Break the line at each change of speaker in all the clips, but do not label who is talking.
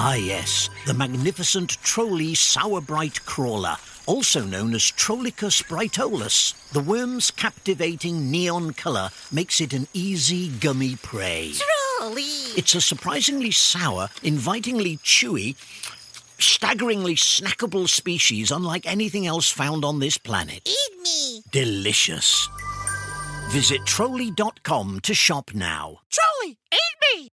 Ah yes, the magnificent Trolley Sourbright Crawler, also known as Trollicus brightolus. The worm's captivating neon colour makes it an easy, gummy prey.
Trolley!
It's a surprisingly sour, invitingly chewy, staggeringly snackable species unlike anything else found on this planet.
Eat me!
Delicious. Visit Trolley.com to shop now.
Trolley, eat me!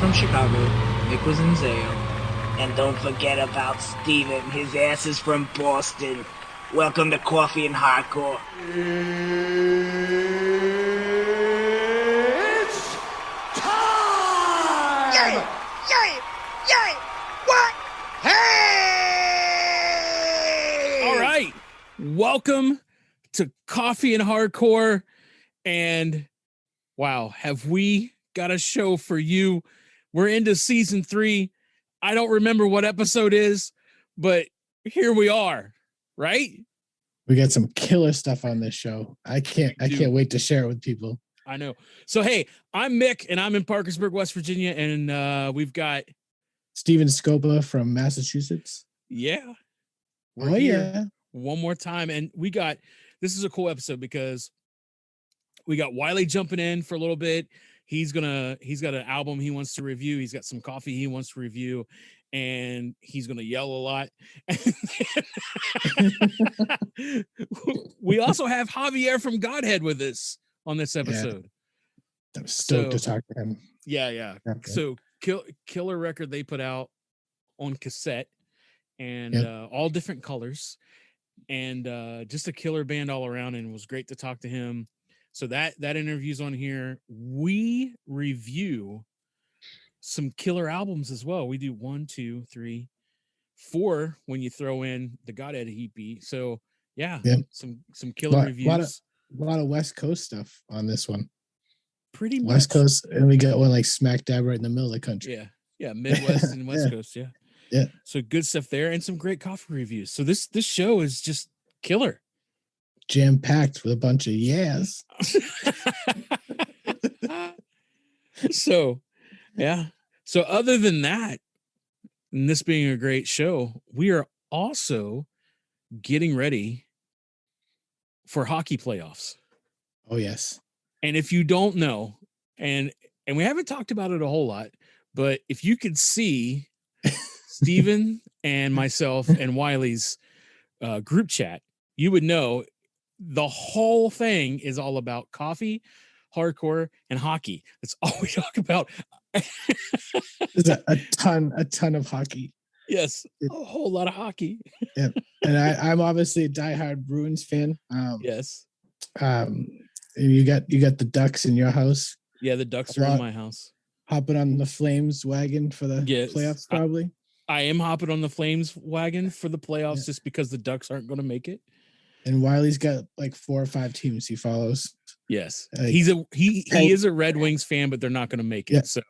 From Chicago, Nick was in Zayo. And don't forget about Steven, his ass is from Boston. Welcome to Coffee and Hardcore.
It's time!
Yay! Yay! Yay! What? Hey!
All right. Welcome to Coffee and Hardcore. And wow, have we got a show for you? We're into season 3. I don't remember what episode is, but here we are, right?
We got some killer stuff on this show. I can't wait to share it with people.
I know. So, hey, I'm Mick, and I'm in Parkersburg, West Virginia, and we've got
Steven Scopa from Massachusetts.
Yeah.
We're here
one more time. And this is a cool episode because we got Wiley jumping in for a little bit. He's got an album he wants to review. He's got some coffee he wants to review, and he's going to yell a lot. We also have Javier from Godhead with us on this episode.
Yeah. I'm stoked to talk to him.
Yeah. Okay. So killer record they put out on cassette and all different colors and just a killer band all around, and it was great to talk to him. So that interview's on here. We review some killer albums as well. We do 1, 2, 3, 4 when you throw in the Godhead EP. So some killer reviews.
A lot of West Coast stuff on this one.
Pretty much
West Coast, and we got one like smack dab right in the middle of the country.
Yeah, Midwest and West Coast. Yeah. So good stuff there, and some great coffee reviews. So this show is just killer.
Jam-packed with a bunch of yes.
So other than that, and this being a great show, we are also getting ready for hockey playoffs.
Oh, yes.
And if you don't know, and we haven't talked about it a whole lot, but if you could see Steven and myself and Wiley's group chat, you would know the whole thing is all about coffee, hardcore, and hockey. That's all we talk about.
There's a ton of hockey.
Yes, a whole lot of hockey.
Yeah, and I'm obviously a diehard Bruins fan.
Yes.
You got the Ducks in your house.
Yeah, the Ducks are in my house.
Hopping on the Flames wagon for the playoffs, probably.
I am hopping on the Flames wagon for the playoffs just because the Ducks aren't going to make it.
And Wiley's got like 4 or 5 teams he follows.
Yes, he is a Red Wings fan, but they're not going to make it. So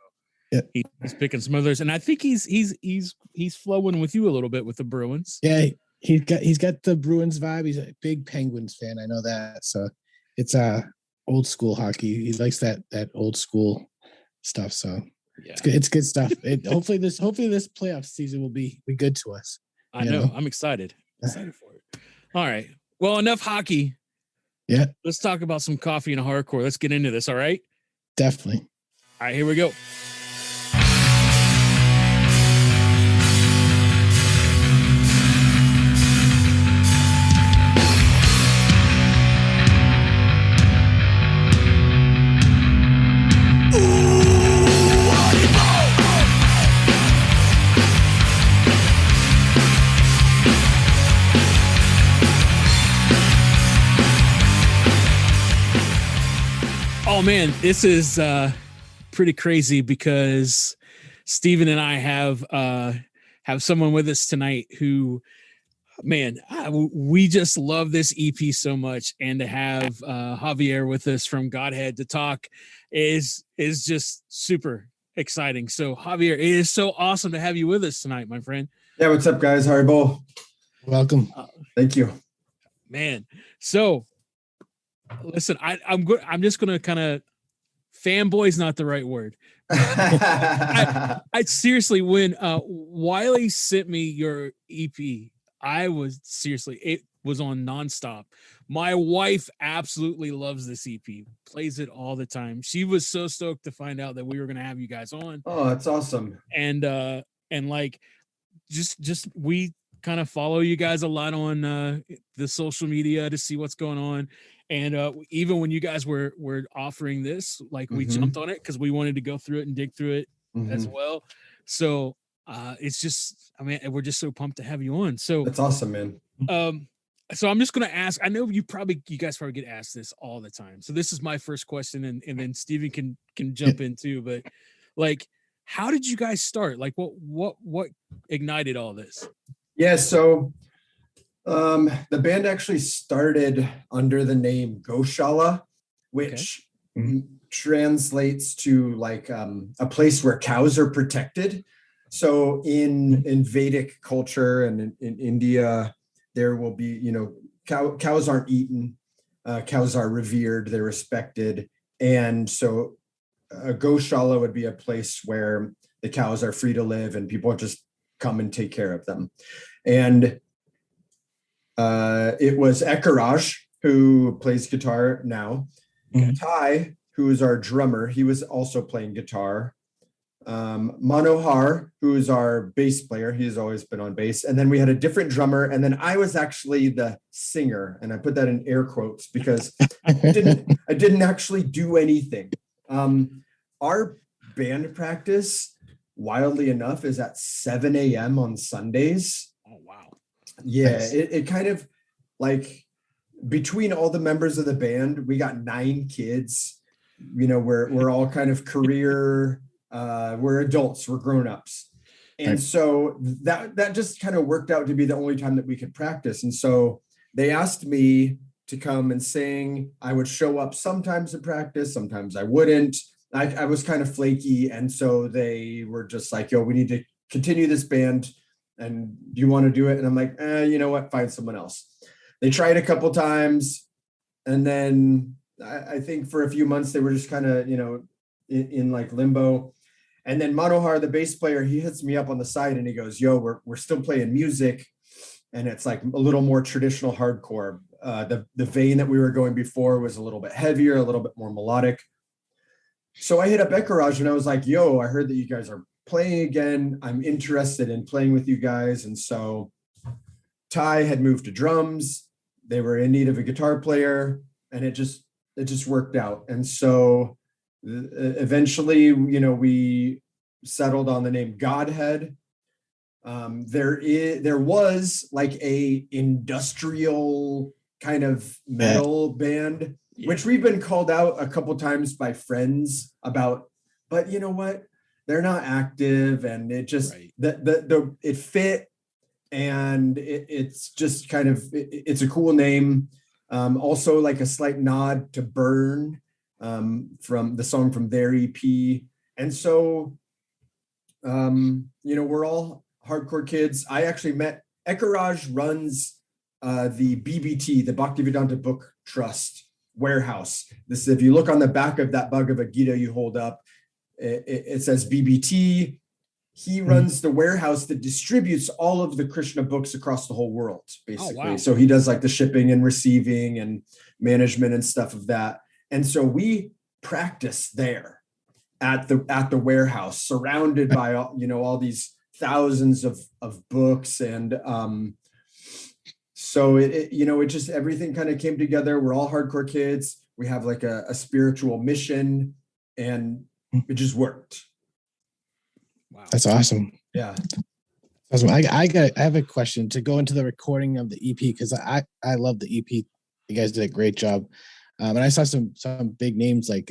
he's picking some others, and I think he's flowing with you a little bit with the Bruins.
Yeah, he's got the Bruins vibe. He's a big Penguins fan. I know that. So it's old school hockey. He likes that old school stuff. So it's good stuff. Hopefully this playoff season will be good to us.
I know. I'm excited. Excited for it. All right. Well, enough hockey.
Yeah.
Let's talk about some coffee and hardcore. Let's get into this. All right.
Definitely.
All right, here we go. Oh man, this is pretty crazy because Steven and I have someone with us tonight who, man, we just love this EP so much, and to have Javier with us from Godhead to talk is just super exciting. So Javier, it is so awesome to have you with us tonight, my friend.
Yeah, what's up, guys? How are you both?
Welcome.
Thank you.
Man, so listen, I'm just gonna kind of, fanboy's not the right word. I seriously, when Wiley sent me your EP, I was seriously, it was on nonstop. My wife absolutely loves this EP, plays it all the time. She was so stoked to find out that we were gonna have you guys on.
Oh, that's awesome.
And like just we kind of follow you guys a lot on the social media to see what's going on. And even when you guys were offering this, like we jumped on it because we wanted to go through it and dig through it as well. So it's just, I mean, we're just so pumped to have you on. So
that's awesome, man.
So I'm just gonna ask. I know you guys probably get asked this all the time. So this is my first question, and then Steven can jump in too. But like, how did you guys start? Like, what ignited all this?
Yeah, so the band actually started under the name Goshala, which translates to like a place where cows are protected. So in Vedic culture and in India, there will be, cows aren't eaten, cows are revered, they're respected. And so a Goshala would be a place where the cows are free to live and people just come and take care of them. And it was Ekaraj, who plays guitar now. Ty, who is our drummer, he was also playing guitar. Manohar, who is our bass player, he's always been on bass. And then we had a different drummer. And then I was actually the singer. And I put that in air quotes because I didn't actually do anything. Our band practice, wildly enough, is at 7 a.m. on Sundays.
Oh, wow.
Yeah,
Nice.
it kind of like between all the members of the band, we got 9 kids. We're all kind of career, we're adults, we're grown-ups. And so that just kind of worked out to be the only time that we could practice. And so they asked me to come and sing. I would show up sometimes to practice, sometimes I wouldn't. I was kind of flaky. And so they were just like, yo, we need to continue this band. And do you want to do it? And I'm like, you know what? Find someone else. They tried a couple times. And then I think for a few months, they were just kind of, in like limbo. And then Manohar, the bass player, he hits me up on the side and he goes, yo, we're still playing music. And it's like a little more traditional hardcore. The vein that we were going before was a little bit heavier, a little bit more melodic. So I hit up Ekaraj and I was like, yo, I heard that you guys are playing again. I'm interested in playing with you guys. And so Ty had moved to drums. They were in need of a guitar player and it just worked out. And so eventually, we settled on the name Godhead. There was like a industrial kind of metal band, which we've been called out a couple times by friends about, but you know what? They're not active and it just, it fit. And it's just kind of, it's a cool name. Also like a slight nod to Burn from the song from their EP. And so, we're all hardcore kids. I actually met Ekaraj runs the BBT, the Bhaktivedanta Book Trust warehouse. This, if you look on the back of that Bhagavad Gita you hold up, it says BBT. He runs the warehouse that distributes all of the Krishna books across the whole world, basically. Oh, wow. So he does like the shipping and receiving and management and stuff of that. And so we practice there at the warehouse, surrounded by all these thousands of books. And so it just, everything kind of came together. We're all hardcore kids. We have like a spiritual mission and it just worked.
Wow. That's awesome.
Yeah.
Awesome. I have a question to go into the recording of the EP because I love the EP. You guys did a great job. And I saw some big names like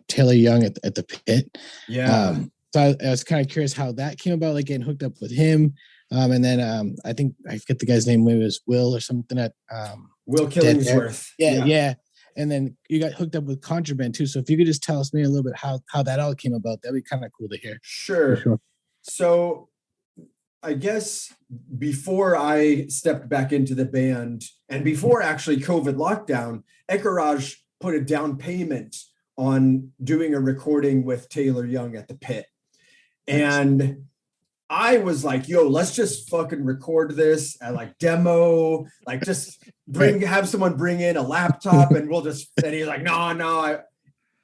Taylor Young at the pit.
Yeah.
So I was kind of curious how that came about, like getting hooked up with him. And then I think I forget the guy's name. Maybe it was Will or something at
Will Killingsworth.
Yeah. And then you got hooked up with Contraband too. So if you could just tell us maybe a little bit how that all came about, that'd be kind of cool to hear.
Sure. So I guess before I stepped back into the band and before actually COVID lockdown, Ekaraj put a down payment on doing a recording with Taylor Young at the pit. And I was like, yo, let's just fucking record this and like demo, like just have someone bring in a laptop and and he's like, no,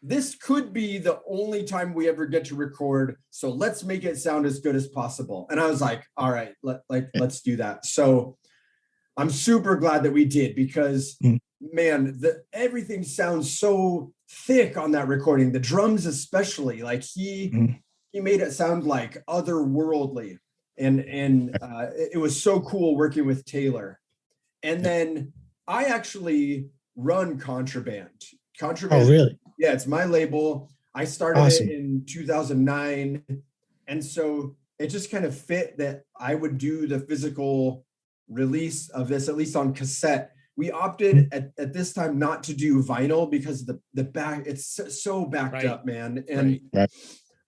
this could be the only time we ever get to record. So let's make it sound as good as possible. And I was like, all right, let's do that. So I'm super glad that we did because man, everything sounds so thick on that recording. The drums, especially, like he made it sound like otherworldly, and it was so cool working with Taylor. And then I actually run Contraband. Contraband.
Oh, really?
Yeah, it's my label. I started it in 2009, and so it just kind of fit that I would do the physical release of this, at least on cassette. We opted at this time not to do vinyl because the back, it's so backed up, man. And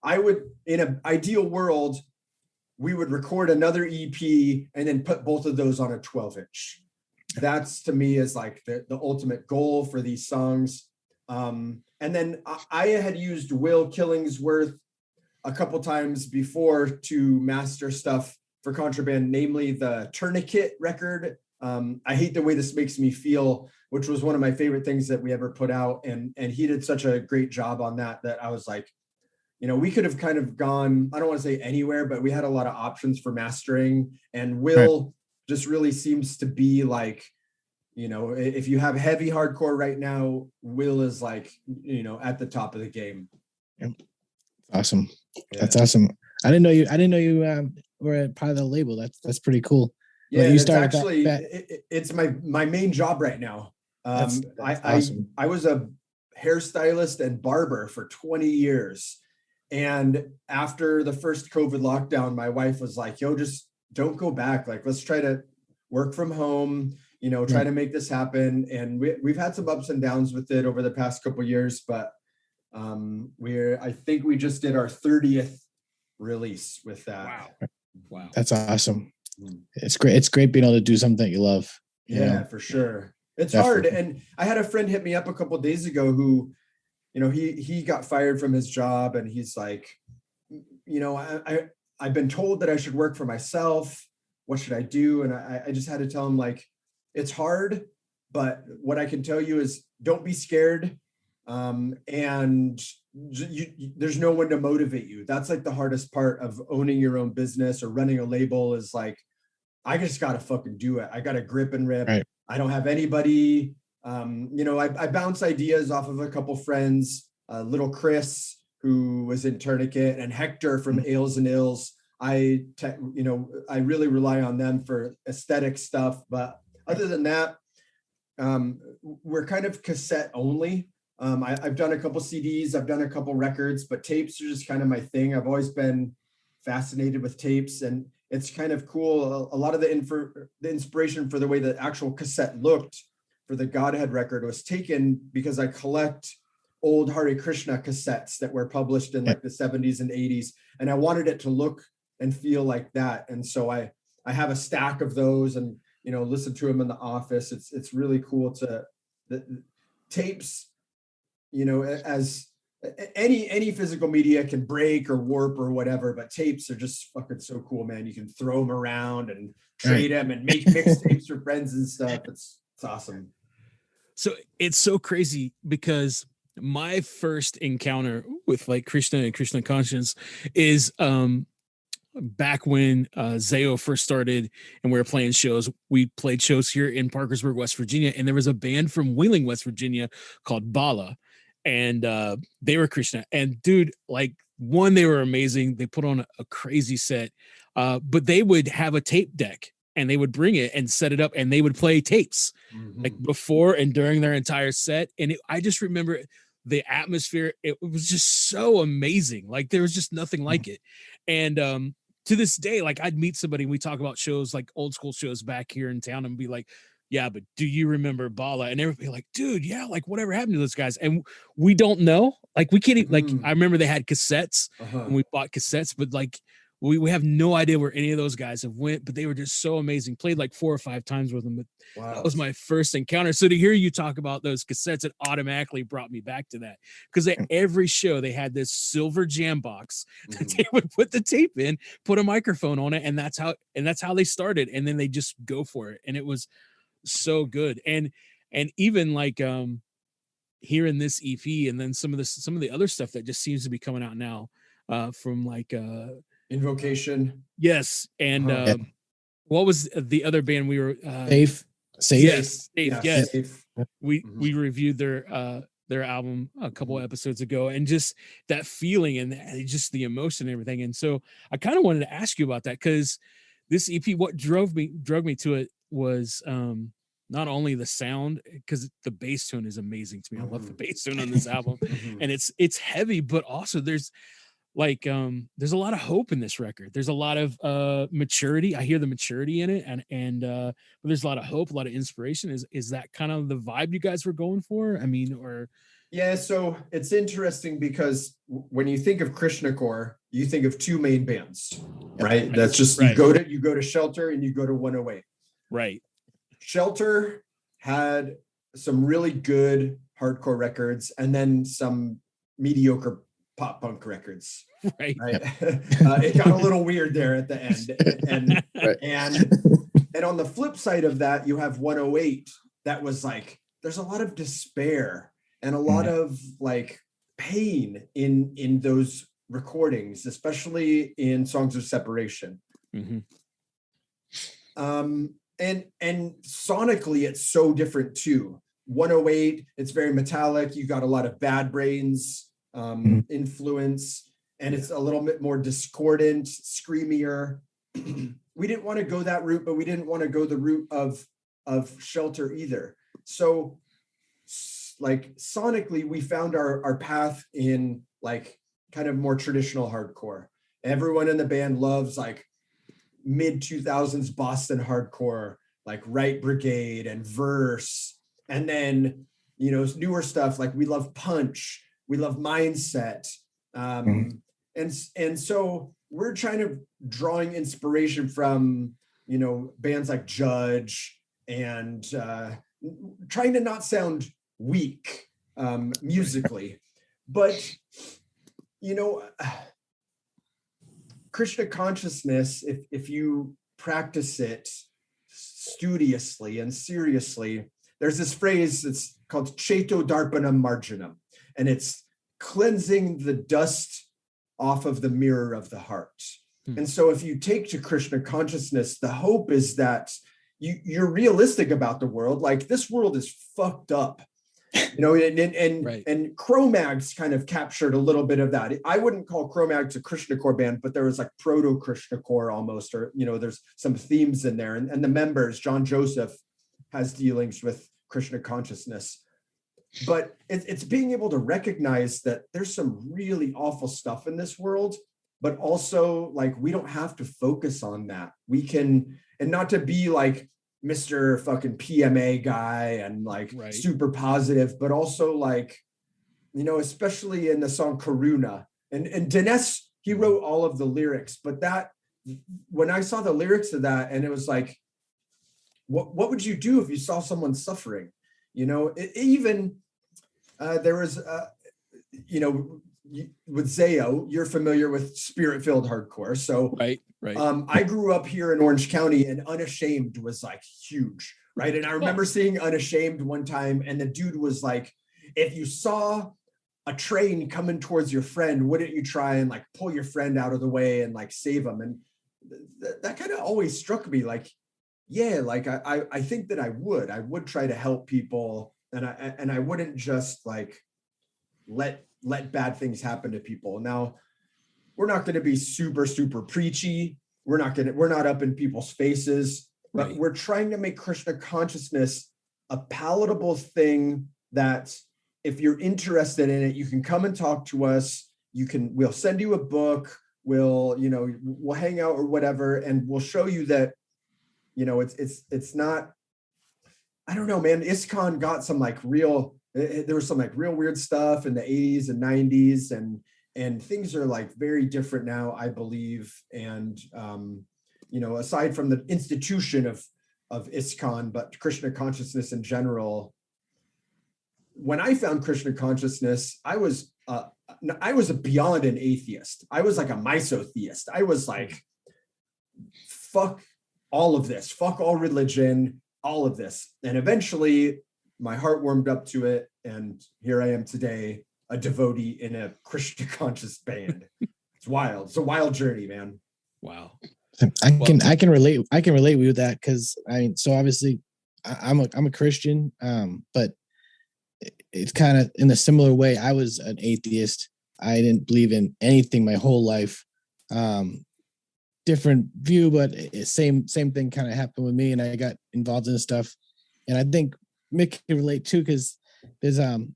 I would, in an ideal world, we would record another EP and then put both of those on a 12-inch. That's to me is like the ultimate goal for these songs. And then I had used Will Killingsworth a couple times before to master stuff for Contraband, namely the Tourniquet record. I Hate the Way This Makes Me Feel, which was one of my favorite things that we ever put out. And he did such a great job on that I was like, we could have kind of gone, I don't want to say anywhere, but we had a lot of options for mastering. And Will just really seems to be like, if you have heavy hardcore right now, Will is like, at the top of the game.
Yep. Awesome. Yeah. That's awesome. I didn't know you were part of the label. That's pretty cool.
Yeah, you started actually it's my main job right now. That's awesome. I was a hairstylist and barber for 20 years. And after the first COVID lockdown, my wife was like, yo, just don't go back. Like, let's try to work from home, try to make this happen. And we've had some ups and downs with it over the past couple of years, but I think we just did our 30th release with that.
Wow.
That's awesome. It's great. It's great being able to do something that you love.
Yeah, for sure. It's hard. And I had a friend hit me up a couple of days ago who, he got fired from his job, and he's like, I've been told that I should work for myself. What should I do? And I just had to tell him, like, it's hard, but what I can tell you is don't be scared. And there's no one to motivate you. That's like the hardest part of owning your own business or running a label is like, I just got to fucking do it. I got to grip and rip. Right. I don't have anybody. I bounce ideas off of a couple friends, little Chris, who was in Tourniquet, and Hector from Ales and Ills. I really rely on them for aesthetic stuff. But other than that, we're kind of cassette only. I've done a couple CDs, I've done a couple records, but tapes are just kind of my thing. I've always been fascinated with tapes, and it's kind of cool. A lot of the inspiration for the way the actual cassette looked for the Godhead record was taken because I collect old Hare Krishna cassettes that were published in like the 70s and 80s. And I wanted it to look and feel like that. And so I have a stack of those and, listen to them in the office. It's really cool the tapes, as any physical media can break or warp or whatever, but tapes are just fucking so cool, man. You can throw them around and trade them and make mixtapes for friends and stuff. It's awesome.
So it's so crazy because my first encounter with like Krishna and Krishna conscience is back when Zayo first started and we were playing shows. We played shows here in Parkersburg, West Virginia, and there was a band from Wheeling, West Virginia called Bala, and they were Krishna. And dude, like they were amazing. They put on a crazy set, but they would have a tape deck. and they would bring it and set it up, and they would play tapes like before and during their entire set. And I just remember the atmosphere. It was just so amazing. Like there was just nothing like it. And to this day, like I'd meet somebody and we talk about shows, like old school shows back here in town, and be like, yeah, but do you remember Bala? And everybody like, dude, yeah, like whatever happened to those guys? And we don't know. Like we can't even, like, I remember they had cassettes and we bought cassettes, but like we have no idea where any of those guys have went, but they were just so amazing. Played like 4 or 5 times with them. But that was my first encounter. So to hear you talk about those cassettes, it automatically brought me back to that. Because at every show they had this silver jam box that they would put the tape in, put a microphone on it, and that's how they started. And then they just go for it. And it was so good. And even like hearing this EP and then some of the other stuff that just seems to be coming out now from like
Invocation.
Yes. And what was the other band we were
Safe.
Yes.
Yes.
We reviewed their album a couple episodes ago, and just that feeling and just the emotion and everything. And so I kind of wanted to ask you about that, because this EP, what drug me to it was not only the sound, because the bass tone is amazing to me. I love the bass tone on this album. And it's heavy, but also there's like there's a lot of hope in this record. There's a lot of maturity. I hear the maturity in it, and but there's a lot of hope, a lot of inspiration. Is that kind of the vibe you guys were going for? I mean, or
yeah, so it's interesting because when you think of Krishna Core, you think of 2 main bands, right? That's just you go to Shelter and you go to 108.
Right.
Shelter had some really good hardcore records and then some mediocre pop punk records.
Right.
It got a little weird there at the end. And on the flip side of that, you have 108 that was like, there's a lot of despair and a lot of like pain in those recordings, especially in Songs of Separation. And sonically, it's so different too. 108, it's very metallic. You got a lot of Bad Brains influence, and it's a little bit more discordant, screamier. We didn't want to go that route, but we didn't want to go the route of Shelter either. So like sonically, we found our path in like kind of more traditional hardcore. Everyone in the band loves like mid 2000s Boston hardcore, like Right Brigade and Verse. And then, you know, newer stuff like we love Punch, we love Mindset. And so we're trying to drawing inspiration from, you know, bands like Judge and trying to not sound weak musically. But, you know, Krishna consciousness, if you practice it studiously and seriously, there's this phrase that's called Cheto Darpanam Marjanam, and it's cleansing the dust off of the mirror of the heart. And so if you take to Krishna consciousness, the hope is that you're realistic about the world. Like this world is fucked up. You know, and Cro-Mags kind of captured a little bit of that. I wouldn't call Cro-Mags a Krishna Core band, but there was like proto Krishna Core almost, or, you know, there's some themes in there. And the members, John Joseph has dealings with Krishna consciousness. But it's being able to recognize that there's some really awful stuff in this world, but also like we don't have to focus on that. We can, and not to be like Mr. fucking PMA guy and like super positive, but also like, you know, especially in the song Karuna, and Dinesh, he wrote all of the lyrics, but that when I saw the lyrics of that, and it was like, what would you do if you saw someone suffering? You know, there was, you know, with Zayo, you're familiar with spirit-filled hardcore. So
right.
I grew up here in Orange County, and Unashamed was like huge, right? And I remember seeing Unashamed one time, and the dude was like, if you saw a train coming towards your friend, wouldn't you try and like pull your friend out of the way and like save him? And that kind of always struck me like, yeah, like I think that I would try to help people, and I wouldn't just like let bad things happen to people. Now, we're not going to be super preachy. We're not up in people's faces. but we're trying to make Krishna consciousness a palatable thing that if you're interested in it, you can come and talk to us. We'll send you a book. We'll hang out or whatever, and we'll show you that, it's not, I don't know, man. ISKCON got some there was some real weird stuff in the 80s and 90s, and things are very different now, I believe. And, aside from the institution of ISKCON, but Krishna consciousness in general, when I found Krishna consciousness, I was beyond an atheist. I was like a misotheist. I was like, fuck all of this, fuck all religion, all of this. And eventually my heart warmed up to it. And here I am today, a devotee in a Krishna conscious band. It's wild. It's a wild journey, man.
Wow.
I can relate with that, because so obviously I'm a Christian, but it's kind of in a similar way. I was an atheist. I didn't believe in anything my whole life. Different view, but same thing kind of happened with me, and I got involved in this stuff. And I think Mick can relate too, because there's a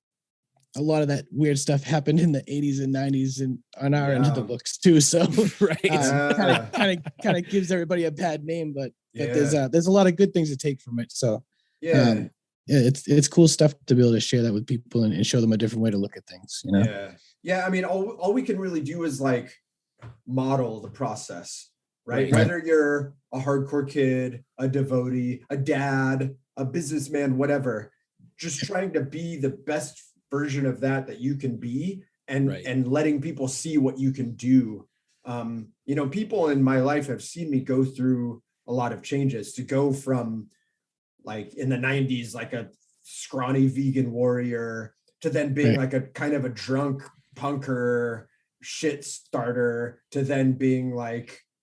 lot of that weird stuff happened in the 80s and 90s and on our end of the books too. So kind of gives everybody a bad name, but there's a lot of good things to take from it. So it's cool stuff to be able to share that with people and show them a different way to look at things.
I mean, all we can really do is model the process, right?
Right.
Whether you're a hardcore kid, a devotee, a dad, a businessman, whatever, just trying to be the best version of that you can be, and letting people see what you can do. People in my life have seen me go through a lot of changes, to go from in the 90s, a scrawny vegan warrior, to then being a kind of a drunk punker shit starter, to then being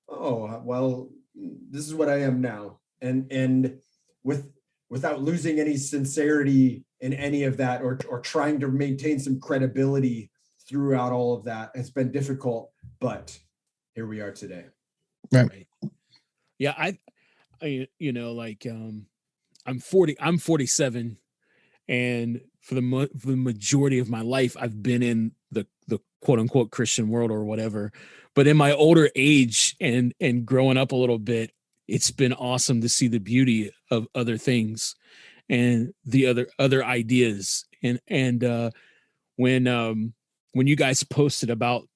oh, well, this is what I am now. And without losing any sincerity in any of that, or trying to maintain some credibility throughout all of that. It's been difficult, but here we are today.
Right.
Yeah. I'm 47, and for the majority of my life, I've been in the quote unquote Christian world or whatever. But in my older age and growing up a little bit, it's been awesome to see the beauty of other things and the other ideas. And when you guys posted about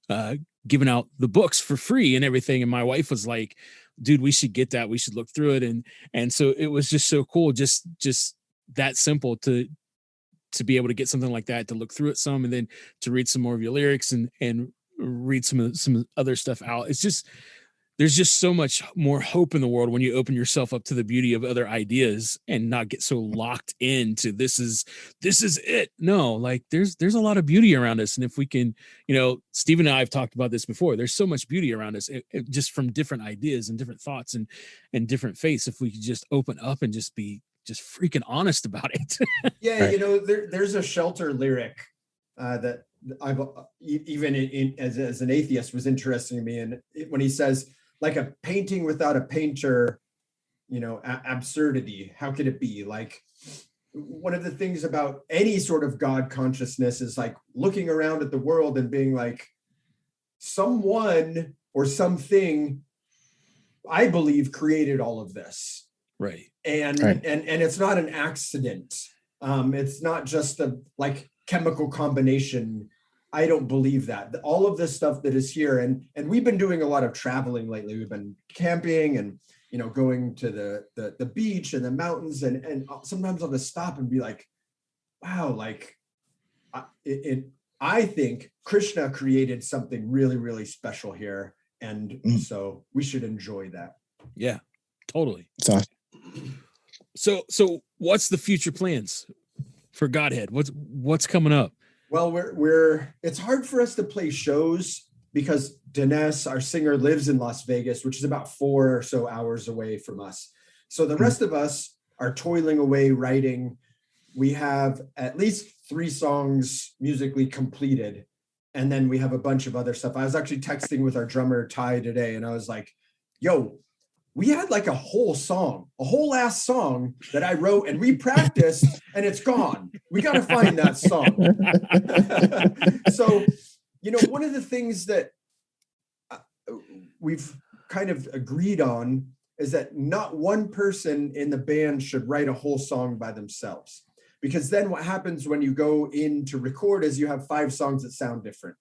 giving out the books for free and everything, and my wife was like, dude, we should get that. We should look through it. And so it was just so cool. Just that simple to be able to get something like that, to look through it some, and then to read some more of your lyrics and read some other stuff out. It's just, there's just so much more hope in the world when you open yourself up to the beauty of other ideas and not get so locked into this is it. No, there's a lot of beauty around us. And if we can, Steve and I have talked about this before, there's so much beauty around us, just from different ideas and different thoughts and different faiths. If we could just open up and just be just freaking honest about it.
Yeah. Right. There's a Shelter lyric that I've even as an atheist was interesting to me. And when he says, like a painting without a painter, absurdity, how could it be? One of the things about any sort of God consciousness is looking around at the world and being someone or something, I believe, created all of this.
Right.
And it's not an accident. It's not just a chemical combination. I don't believe that. All of this stuff that is here, and we've been doing a lot of traveling lately. We've been camping and going to the beach and the mountains, and sometimes I'll just stop and be like, wow, I think Krishna created something really, really special here, and so we should enjoy that.
Yeah, totally.
It's awesome.
So what's the future plans for Godhead? What's coming up?
Well, it's hard for us to play shows because Dinesh, our singer, lives in Las Vegas, which is about 4 or so hours away from us. So the rest of us are toiling away writing. We have at least 3 songs musically completed, and then we have a bunch of other stuff. I was actually texting with our drummer Ty today, and I was like, yo, we had like a whole last song that I wrote and we practiced and it's gone. We got to find that song. So, one of the things that we've kind of agreed on is that not one person in the band should write a whole song by themselves. Because then what happens when you go in to record is you have 5 songs that sound different.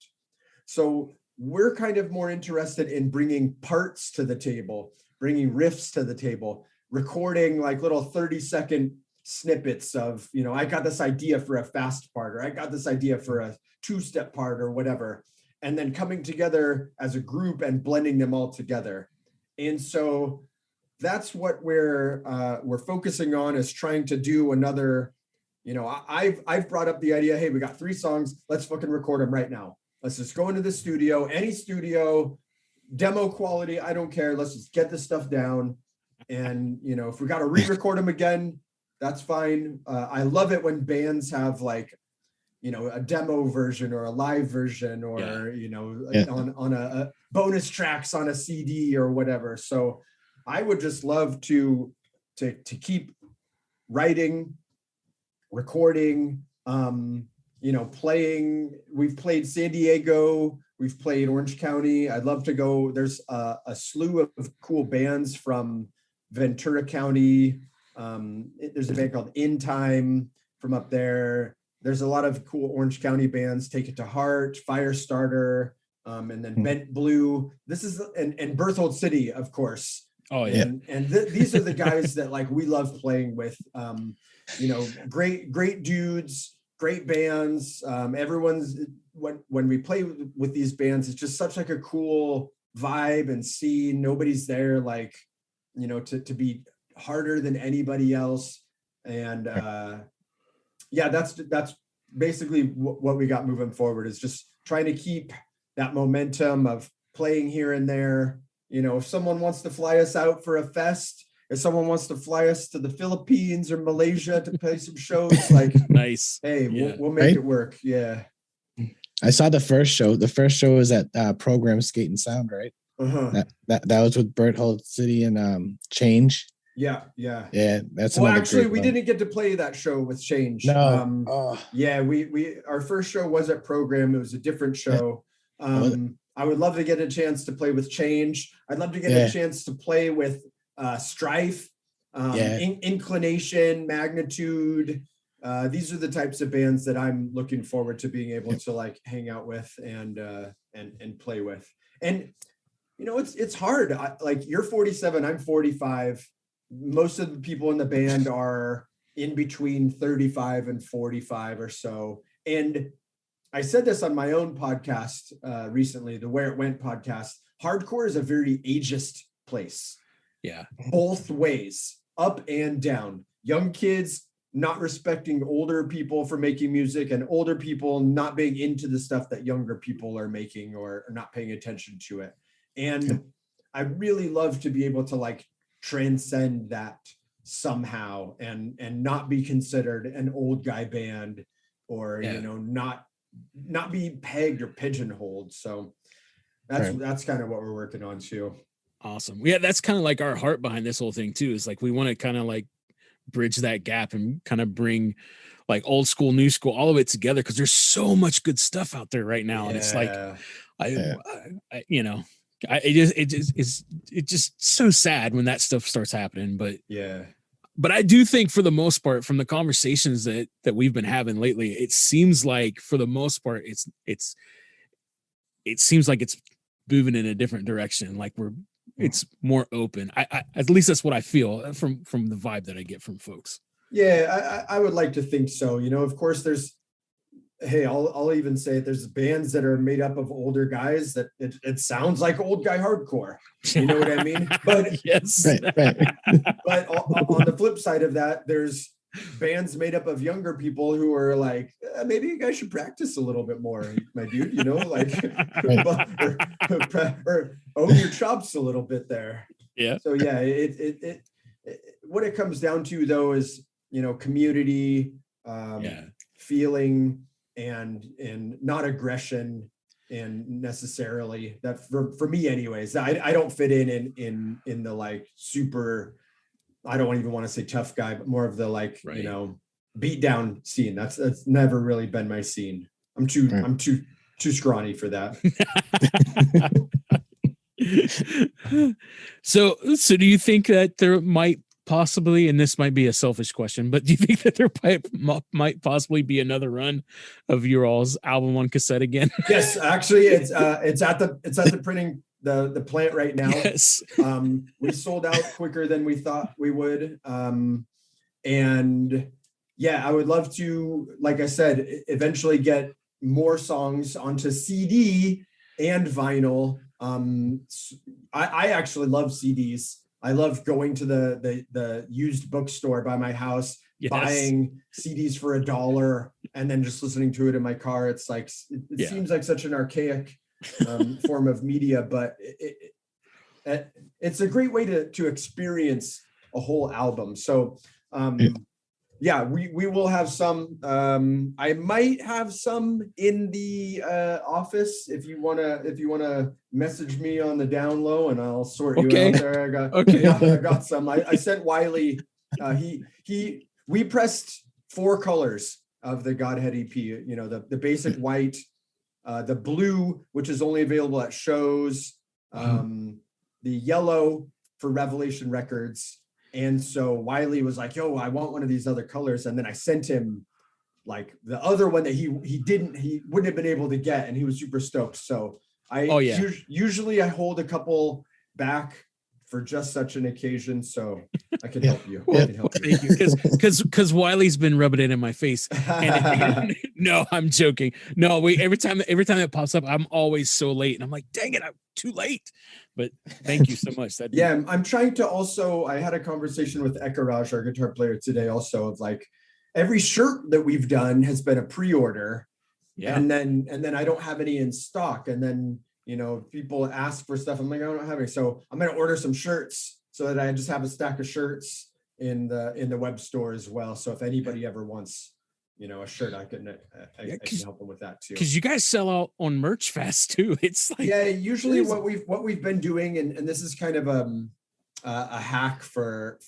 So we're kind of more interested in bringing parts to the table, bringing riffs to the table, recording like little 30-second snippets of, I got this idea for a fast part, or I got this idea for a 2-step part or whatever, and then coming together as a group and blending them all together. And so that's what we're focusing on, is trying to do another, I've brought up the idea, hey, we got 3 songs, let's fucking record them right now. Let's just go into the studio, any studio, demo quality, I don't care. Let's just get this stuff down. And, if we got to re-record them again, that's fine. I love it when bands have like, a demo version or a live version or, on a bonus tracks on a CD or whatever. So I would just love to keep writing, recording, playing. We've played San Diego, we've played Orange County. I'd love to go. There's a slew of cool bands from Ventura County. There's a band called In Time from up there. There's a lot of cool Orange County bands, Take It to Heart, Firestarter, and then Bent Blue. This is, and Berthold City, of course.
Oh yeah.
And these are the guys that like we love playing with. Great dudes, great bands. Everyone's when we play with these bands, it's just such like a cool vibe and scene. Nobody's there like, to be harder than anybody else. And that's basically what we got moving forward, is just trying to keep that momentum of playing here and there. If someone wants to fly us out for a fest, if someone wants to fly us to the Philippines or Malaysia to play some shows, like,
nice.
Hey, we'll make it work. Yeah.
I saw the first show. The first show was at Program Skate and Sound, right?
Uh-huh.
That was with Berthold City and Change.
Yeah.
That's
well. Actually, we didn't get to play that show with Change.
No.
Yeah, we our first show was at Program. It was a different show. I would love to get a chance to play with Change. I'd love to get a chance to play with Strife, Inclination, Magnitude. These are the types of bands that I'm looking forward to being able to like hang out with and play with. And it's hard. Like, you're 47, I'm 45. Most of the people in the band are in between 35 and 45 or so. And I said this on my own podcast recently, the Where It Went podcast. Hardcore is a very ageist place.
Yeah.
Both ways, up and down. Young kids not respecting older people for making music, and older people not being into the stuff that younger people are making or not paying attention to it. And I really love to be able to like transcend that somehow and not be considered an old guy band or, not be pegged or pigeonholed. So that's kind of what we're working on too.
Awesome. Yeah, that's kind of like our heart behind this whole thing too, is like we want to kind of like bridge that gap and kind of bring like old school, new school, all of it together, because there's so much good stuff out there right now. And it's like it's just so sad when that stuff starts happening. But I do think, for the most part, from the conversations that we've been having lately, it seems like for the most part, it seems like it's moving in a different direction. Like it's more open. I at least that's what I feel from the vibe that I get from folks.
Yeah, I would like to think so. Of course, I'll even say it, there's bands that are made up of older guys that it sounds like old guy hardcore. You know what I mean? But
yes.
Right.
But on the flip side of that, there's bands made up of younger people who are like, maybe you guys should practice a little bit more, my dude, like or own your chops a little bit there.
Yeah.
So yeah, it what it comes down to though is, community, feeling and not aggression. necessarily that for me anyways. I don't fit in the like super, I don't even want to say tough guy, but more of the like, you know, beat down scene. That's never really been my scene. I'm too scrawny for that.
So do you think that there might possibly, and this might be a selfish question, but do you think that there might possibly be another run of your all's album on cassette again?
Yes, actually, it's at the printing the plant right now.
Yes.
We sold out quicker than we thought we would, and yeah, I would love to, like I said, eventually get more songs onto CD and vinyl. I actually love CDs. I love going to the used bookstore by my house, buying CDs for $1 and then just listening to it in my car. It's like, it seems like such an archaic form of media, but it's a great way to experience a whole album. So yeah, we will have some. I might have some in the office if you wanna message me on the down low, and I'll sort you out there. I got some. I sent Wiley. We pressed 4 colors of the Godhead EP. You know, the basic white, the blue, which is only available at shows, the yellow for Revelation Records. And so Wiley was like, yo, I want one of these other colors. And then I sent him like the other one that he wouldn't have been able to get. And he was super stoked. So usually I hold a couple back for just such an occasion. So I can help you.
Thank you. Because Wiley's been rubbing it in my face. And no, I'm joking. No, every time that pops up, I'm always so late. And I'm like, dang it, I'm too late. But thank you so much.
I'm trying to also, I had a conversation with Ekaraj, our guitar player today also, of like every shirt that we've done has been a pre-order. Yeah. And then I don't have any in stock. And then, you know, people ask for stuff. I'm like, I don't have any. So I'm going to order some shirts so that I just have a stack of shirts in the web store as well. So if anybody ever wants, you know, a shirt, I can help them with that too.
Because you guys sell out on merch fast too. It's like,
usually what we've been doing, and this is kind of a hack for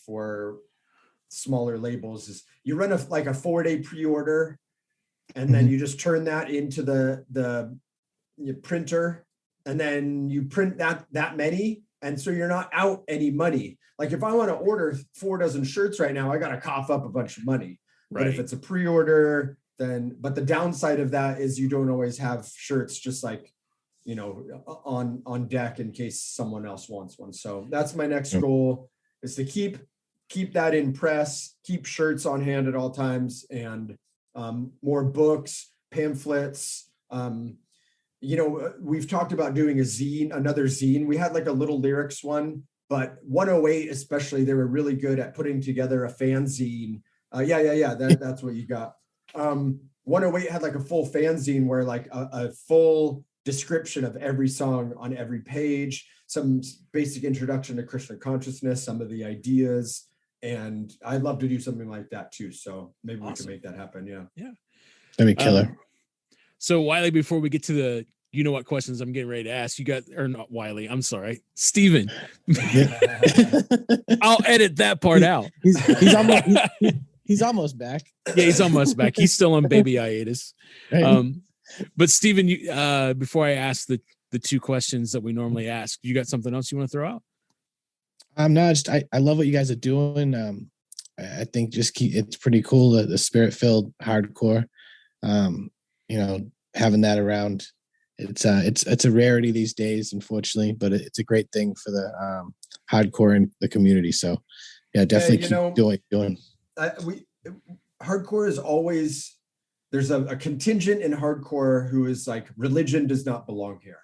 smaller labels, is you run a 4-day pre-order, and then you just turn that into the printer, and then you print that many, and so you're not out any money. Like if I want to order 4 dozen shirts right now, I got to cough up a bunch of money. But if it's a pre-order, but the downside of that is you don't always have shirts just like, you know, on deck in case someone else wants one. So that's my next goal, is to keep that in press, keep shirts on hand at all times, and more books, pamphlets. You know, we've talked about doing another zine. We had like a little lyrics one, but 108 especially, they were really good at putting together a fanzine. That's what you got. 108 had like a full fanzine where like a full description of every song on every page, some basic introduction to Krishna consciousness, some of the ideas, and I'd love to do something like that too. So maybe we can make that happen. Yeah.
That'd be killer.
So Wiley, before we get to the, you know what questions I'm getting ready to ask, or not Wiley, I'm sorry, Steven. I'll edit that part out.
He's almost back.
Yeah, he's almost back. He's still on baby hiatus. Right. But Steven, before I ask the 2 questions that we normally ask, you got something else you want to throw out?
No, I love what you guys are doing. I think it's pretty cool, the spirit-filled hardcore. You know, having that around, it's a rarity these days, unfortunately, but it's a great thing for the hardcore and the community. So yeah, definitely keep doing.
Hardcore is always, there's a contingent in hardcore who is like, religion does not belong here.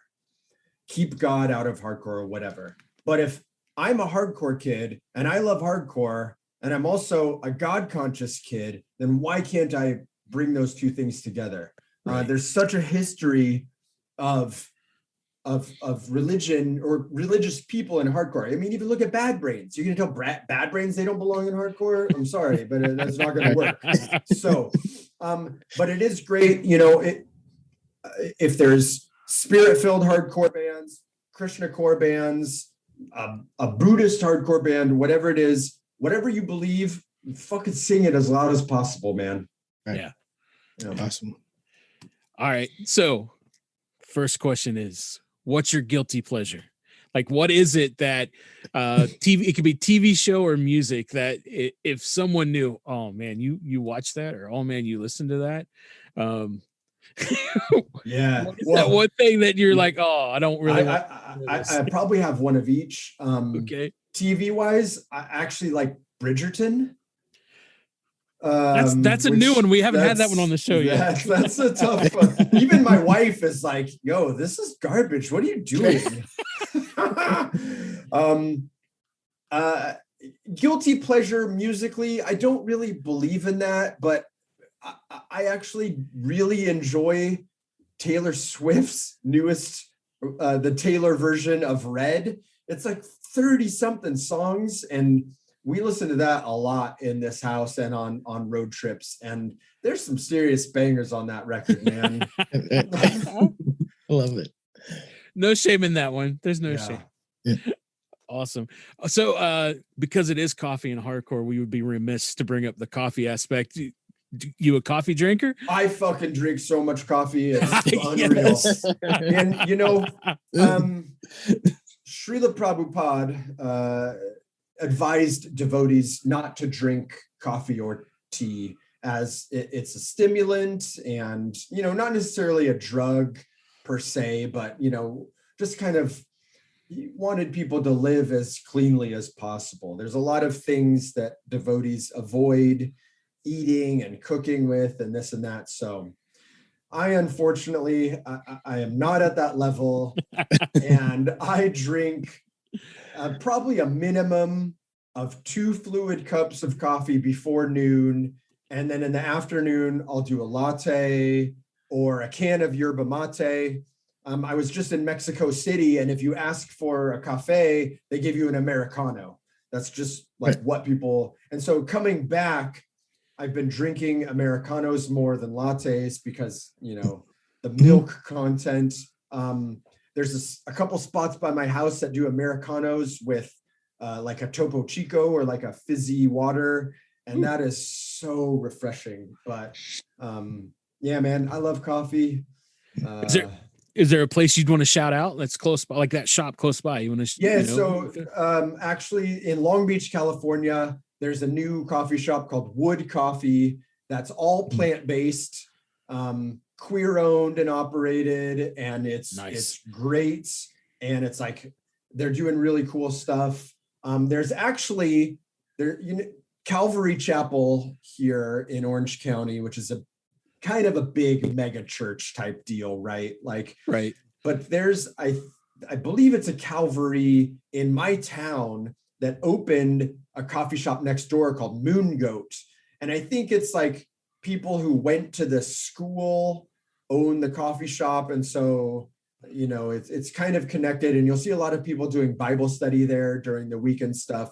Keep God out of hardcore or whatever. But if I'm a hardcore kid and I love hardcore and I'm also a God conscious kid, then why can't I bring those 2 things together? Right. There's such a history of religion or religious people in hardcore. I mean, even look at Bad Brains. You're going to tell Bad Brains they don't belong in hardcore? I'm sorry, but that's not going to work. So, but it is great, you know, if there's spirit-filled hardcore bands, Krishna core bands, a Buddhist hardcore band, whatever it is, whatever you believe, fucking sing it as loud as possible, man.
Yeah.
Awesome.
All right. So first question is, what's your guilty pleasure? Like, what is it that TV, it could be TV show or music that if someone knew, oh man, you watch that, or oh man, you listen to that.
Yeah.
What is that one thing that you're like, oh, I don't really
I probably have one of each.
Okay.
TV wise, I actually like Bridgerton.
That's a new one. We haven't had that one on the show yet.
That's a tough one. Even my wife is like, yo, this is garbage. What are you doing? Guilty pleasure musically, I don't really believe in that, but I actually really enjoy Taylor Swift's newest, the Taylor version of Red. It's like 30 something songs, and we listen to that a lot in this house and on road trips. And there's some serious bangers on that record, man.
I love it.
No shame in that one. There's no shame.
Yeah.
Awesome. So because it is coffee and hardcore, we would be remiss to bring up the coffee aspect. You a coffee drinker?
I fucking drink so much coffee. It's unreal.
Yes.
And you know, Srila Prabhupada advised devotees not to drink coffee or tea, as it's a stimulant and, you know, not necessarily a drug per se, but, you know, just kind of he wanted people to live as cleanly as possible. There's a lot of things that devotees avoid eating and cooking with and this and that. So I unfortunately, I am not at that level. And I drink probably a minimum of 2 fluid cups of coffee before noon. And then in the afternoon, I'll do a latte or a can of yerba mate. I was just in Mexico City, and if you ask for a cafe, they give you an Americano. That's just like what people, and so coming back, I've been drinking Americanos more than lattes because, you know, the milk content. There's a couple spots by my house that do Americanos with like a Topo Chico or like a fizzy water. And that is so refreshing. But yeah, man, I love coffee.
Is there a place you'd want to shout out that's close by, like that shop close by? You want to?
Yeah.
You know?
So actually in Long Beach, California, there's a new coffee shop called Wood Coffee that's all plant-based, queer owned and operated. And it's great. And it's like, they're doing really cool stuff. There's actually Calvary Chapel here in Orange County, which is a kind of a big mega church type deal, right? Like,
right.
But there's, I believe it's a Calvary in my town that opened a coffee shop next door called Moon Goat. And I think it's like people who went to the school own the coffee shop. And so, you know, it's kind of connected, and you'll see a lot of people doing Bible study there during the weekend stuff,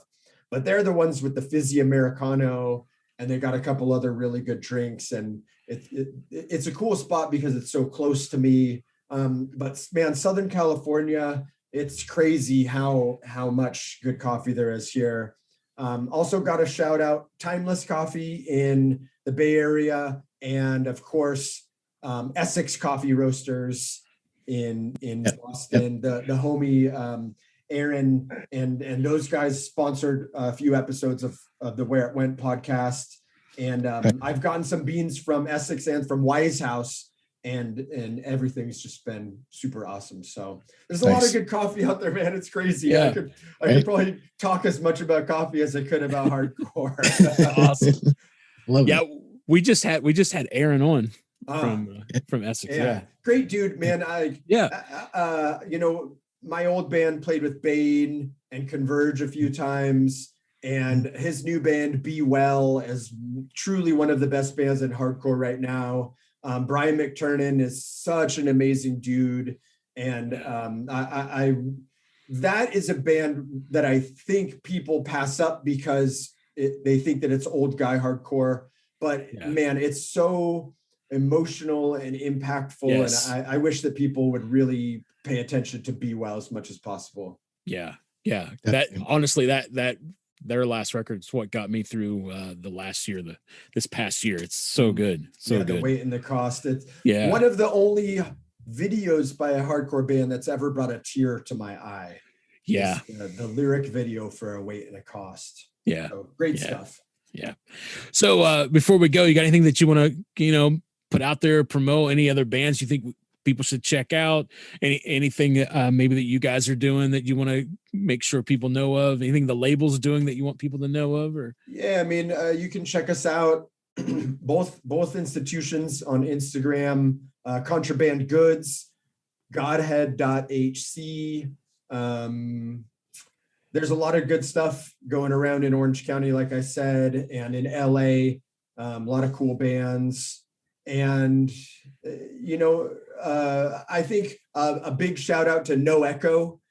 but they're the ones with the fizzy Americano, and they got a couple other really good drinks. And it's a cool spot because it's so close to me. But man, Southern California, it's crazy how much good coffee there is here. Also got a shout out Timeless Coffee in the Bay Area, and of course Essex Coffee Roasters in Boston. The homie Aaron and those guys sponsored a few episodes of the Where It Went podcast. And I've gotten some beans from Essex and from Wise House, and everything's just been super awesome. So there's a lot of good coffee out there, man. It's crazy. Yeah. I could probably talk as much about coffee as I could about hardcore.
Awesome.
Love
it. We just had Aaron on from Essex.
Yeah. Great dude, man. You know, my old band played with Bane and Converge a few times, and his new band Be Well is truly one of the best bands in hardcore right now. Brian McTurnan is such an amazing dude, and that is a band that I think people pass up because they think that it's old guy hardcore, but man, it's so emotional and impactful.
Yes.
And I wish that people would really pay attention to Be Well as much as possible.
Yeah. That honestly, that their last record is what got me through the last year, this past year. It's so good. So
The
good.
weight and the cost. It's
Yeah.
one of the only videos by a hardcore band that's ever brought a tear to my eye.
Yeah.
The lyric video for A Weight and a Cost.
Yeah.
So great stuff.
Yeah. So before we go, you got anything that you want to, put out there, promote, any other bands you think people should check out? Anything maybe that you guys are doing that you want to make sure people know of? Anything the label's doing that you want people to know of? Or
yeah, I mean, you can check us out both institutions on Instagram, Contraband Goods, Godhead.hc. There's a lot of good stuff going around in Orange County, like I said, and in LA, a lot of cool bands. And, I think a big shout out to No Echo,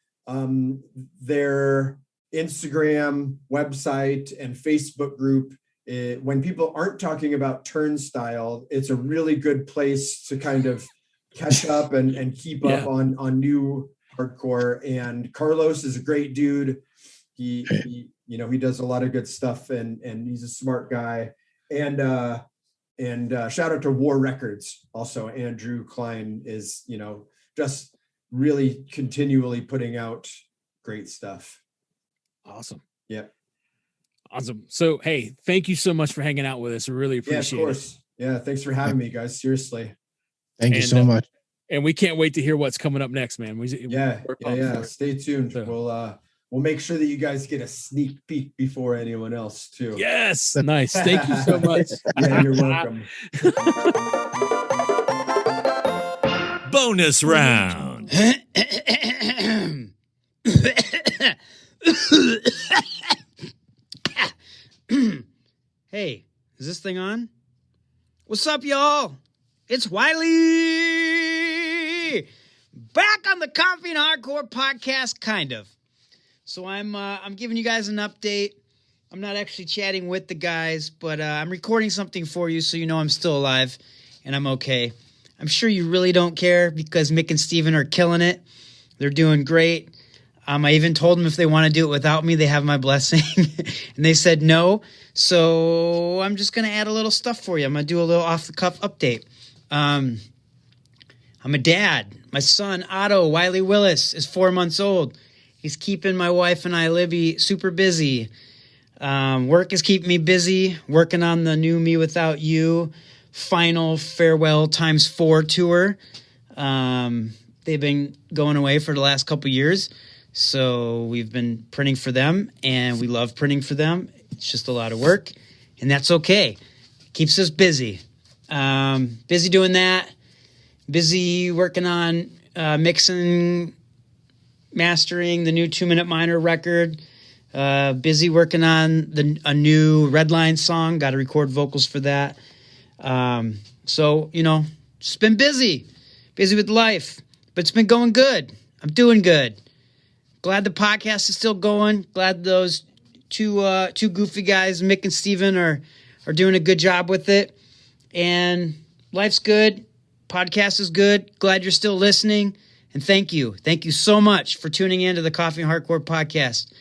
their Instagram, website, and Facebook group. When people aren't talking about Turnstile, it's a really good place to kind of catch up and keep up on new hardcore. And Carlos is a great dude. He does a lot of good stuff, and he's a smart guy. And shout out to War Records. Also, Andrew Klein is, just really continually putting out great stuff.
Awesome.
Yep.
Awesome. So, hey, thank you so much for hanging out with us. I really appreciate it.
Of course. Yeah. Thanks for having me, guys. Seriously.
Thank you so much.
And we can't wait to hear what's coming up next, man. Stay tuned.
So. We'll make sure that you guys get a sneak peek before anyone else too.
Yes. Nice. Thank you so much.
Yeah, you're welcome.
Bonus round.
Hey, is this thing on? What's up, y'all? It's Wiley! Back on the Coffee and Hardcore podcast, kind of. So I'm giving you guys an update. I'm not actually chatting with the guys, but I'm recording something for you so you know I'm still alive and I'm okay. I'm sure you really don't care because Mick and Steven are killing it. They're doing great. I even told them if they want to do it without me, they have my blessing. And they said no. So I'm just going to add a little stuff for you. I'm going to do a little off-the-cuff update. I'm a dad. My son, Otto Wiley Willis, is 4 months old. He's keeping my wife and I, Libby, super busy. Work is keeping me busy, working on the new Me Without You final farewell ×4 tour. They've been going away for the last couple years, so we've been printing for them, and we love printing for them. It's just a lot of work, and that's okay. Keeps us busy. Busy doing that. Busy working on mixing, mastering the new 2 Minute Minor record. Busy working on a new Redline song. Got to record vocals for that. So, just been busy with life, but it's been going good. I'm doing good. Glad the podcast is still going. Glad those two goofy guys, Mick and Steven, are doing a good job with it. And life's good. Podcast is good. Glad you're still listening. And thank you. Thank you so much for tuning in to the Coffee and Hardcore podcast.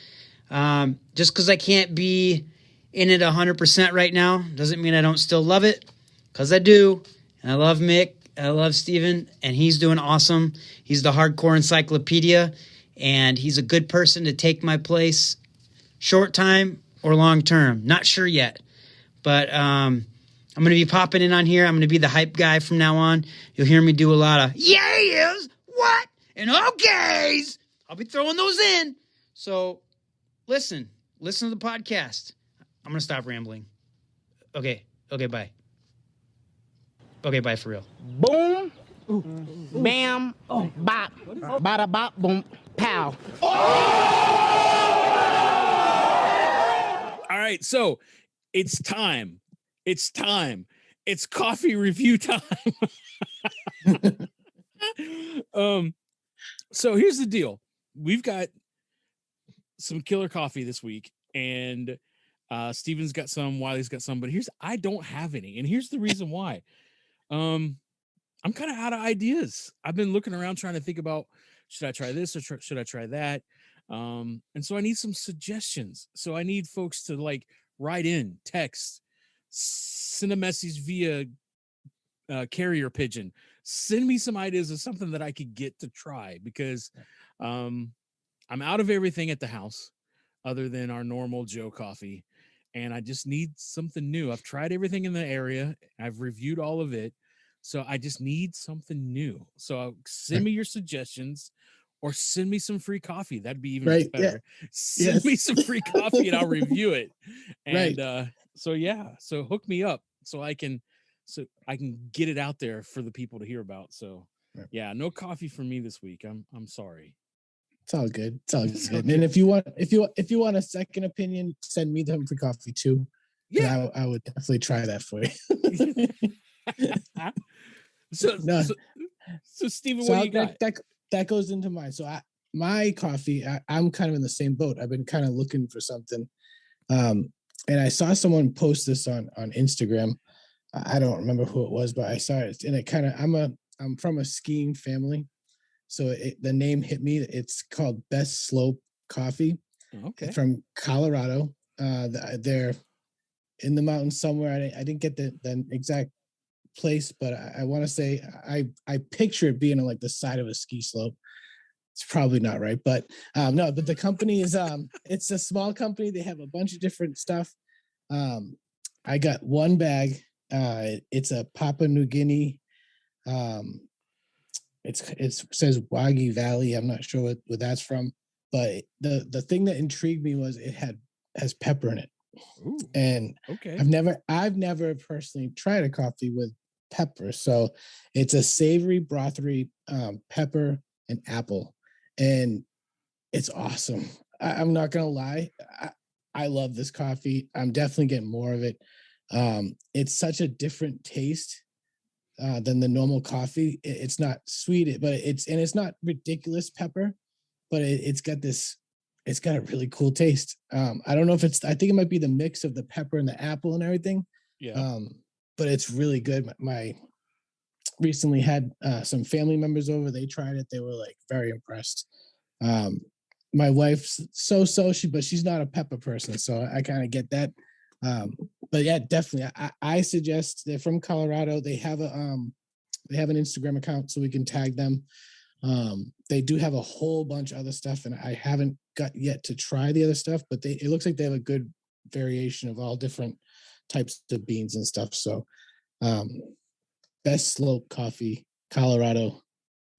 Just because I can't be in it 100% right now doesn't mean I don't still love it, because I do. And I love Mick. I love Steven. And he's doing awesome. He's the hardcore encyclopedia. And he's a good person to take my place short time or long term. Not sure yet. But I'm going to be popping in on here. I'm going to be the hype guy from now on. You'll hear me do a lot of yes, what, and okays. I'll be throwing those in. So listen to the podcast. I'm going to stop rambling. Okay, bye. Okay, bye for real.
Boom, bam, bop, bada bop, boom, pow.
All right, so it's time. It's coffee review time. So here's the deal. We've got some killer coffee this week, and Steven's got some, Wiley's got some, but I don't have any. And here's the reason why. I'm kind of out of ideas. I've been looking around trying to think about, should I try this or should I try that? And so I need some suggestions. So I need folks to like write in, text, send a message via carrier pigeon. Send me some ideas of something that I could get to try, because I'm out of everything at the house other than our normal Joe coffee. And I just need something new. I've tried everything in the area. I've reviewed all of it. So I just need something new. So send me your suggestions, or send me some free coffee. That'd be even better. Yeah. Send me some free coffee and I'll review it. And so hook me up so I can get it out there for the people to hear about. So yeah, no coffee for me this week. I'm sorry.
It's all good. It's all good. And if you want a second opinion, send me the free coffee too. Yeah, I would definitely try that for you.
So Stephen, what do you got?
That goes into mine. So my coffee, I'm kind of in the same boat. I've been kind of looking for something, and I saw someone post this on Instagram. I don't remember who it was, but I saw it, and it kind of, I'm from a skiing family, so the name hit me. It's called Best Slope Coffee.
Okay.
From Colorado. They're in the mountains somewhere. I didn't get the exact place, but I want to say I picture it being on like the side of a ski slope. It's probably not right, but no. But the company is it's a small company. They have a bunch of different stuff. I got one bag. It's a Papua New Guinea. It says Wagi Valley. I'm not sure what that's from, but the thing that intrigued me was it has pepper in it.
Ooh,
and
okay.
I've never personally tried a coffee with pepper. So it's a savory brothery pepper and apple, and it's awesome. I'm not gonna lie. I love this coffee. I'm definitely getting more of it. It's such a different taste than the normal coffee. It's not sweet, but it's not ridiculous pepper, but it's got a really cool taste. I don't know if I think it might be the mix of the pepper and the apple and everything.
Yeah.
But it's really good. My recently had some family members over. They tried it. They were like very impressed. My wife's but she's not a pepper person, so I kind of get that. But yeah, definitely. I suggest they're from Colorado. They have an Instagram account, so we can tag them. They do have a whole bunch of other stuff, and I haven't got yet to try the other stuff, but it looks like they have a good variation of all different types of beans and stuff. So Best Slope Coffee, Colorado.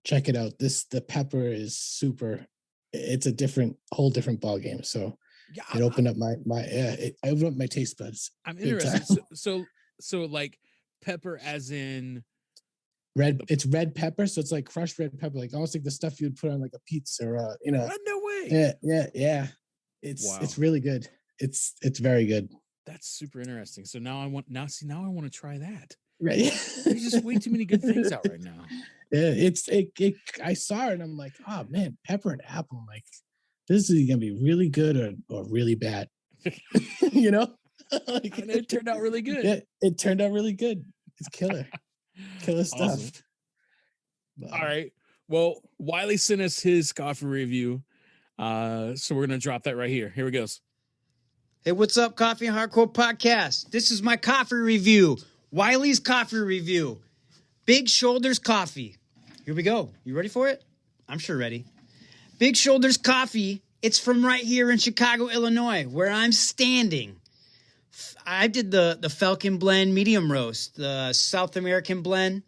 Check it out. The pepper is super. It's a whole different ball game. So yeah, it opened up it opened up my taste buds.
I'm interested. So like pepper as in
red. It's red pepper, so it's like crushed red pepper, like almost like the stuff you'd put on like a pizza or
No way.
Yeah. It's really good. It's very good.
That's super interesting. So now I want to try that.
Right.
There's just way too many good things out right now.
Yeah, I saw it and I'm like, oh man, pepper and apple. I'm like, this is gonna be really good or really bad.
Like, and it turned out really good.
Yeah, it turned out really good. It's killer stuff.
Awesome. All right. Well, Wiley sent us his coffee review. So we're gonna drop that right here. Here it goes.
Hey, what's up, Coffee and Hardcore Podcast? This is my coffee review. Wiley's coffee review. Big Shoulders Coffee. Here we go. You ready for it? I'm sure ready. Big Shoulders Coffee. It's from right here in Chicago, Illinois, where I'm standing. I did the Falcon Blend medium roast, the South American blend.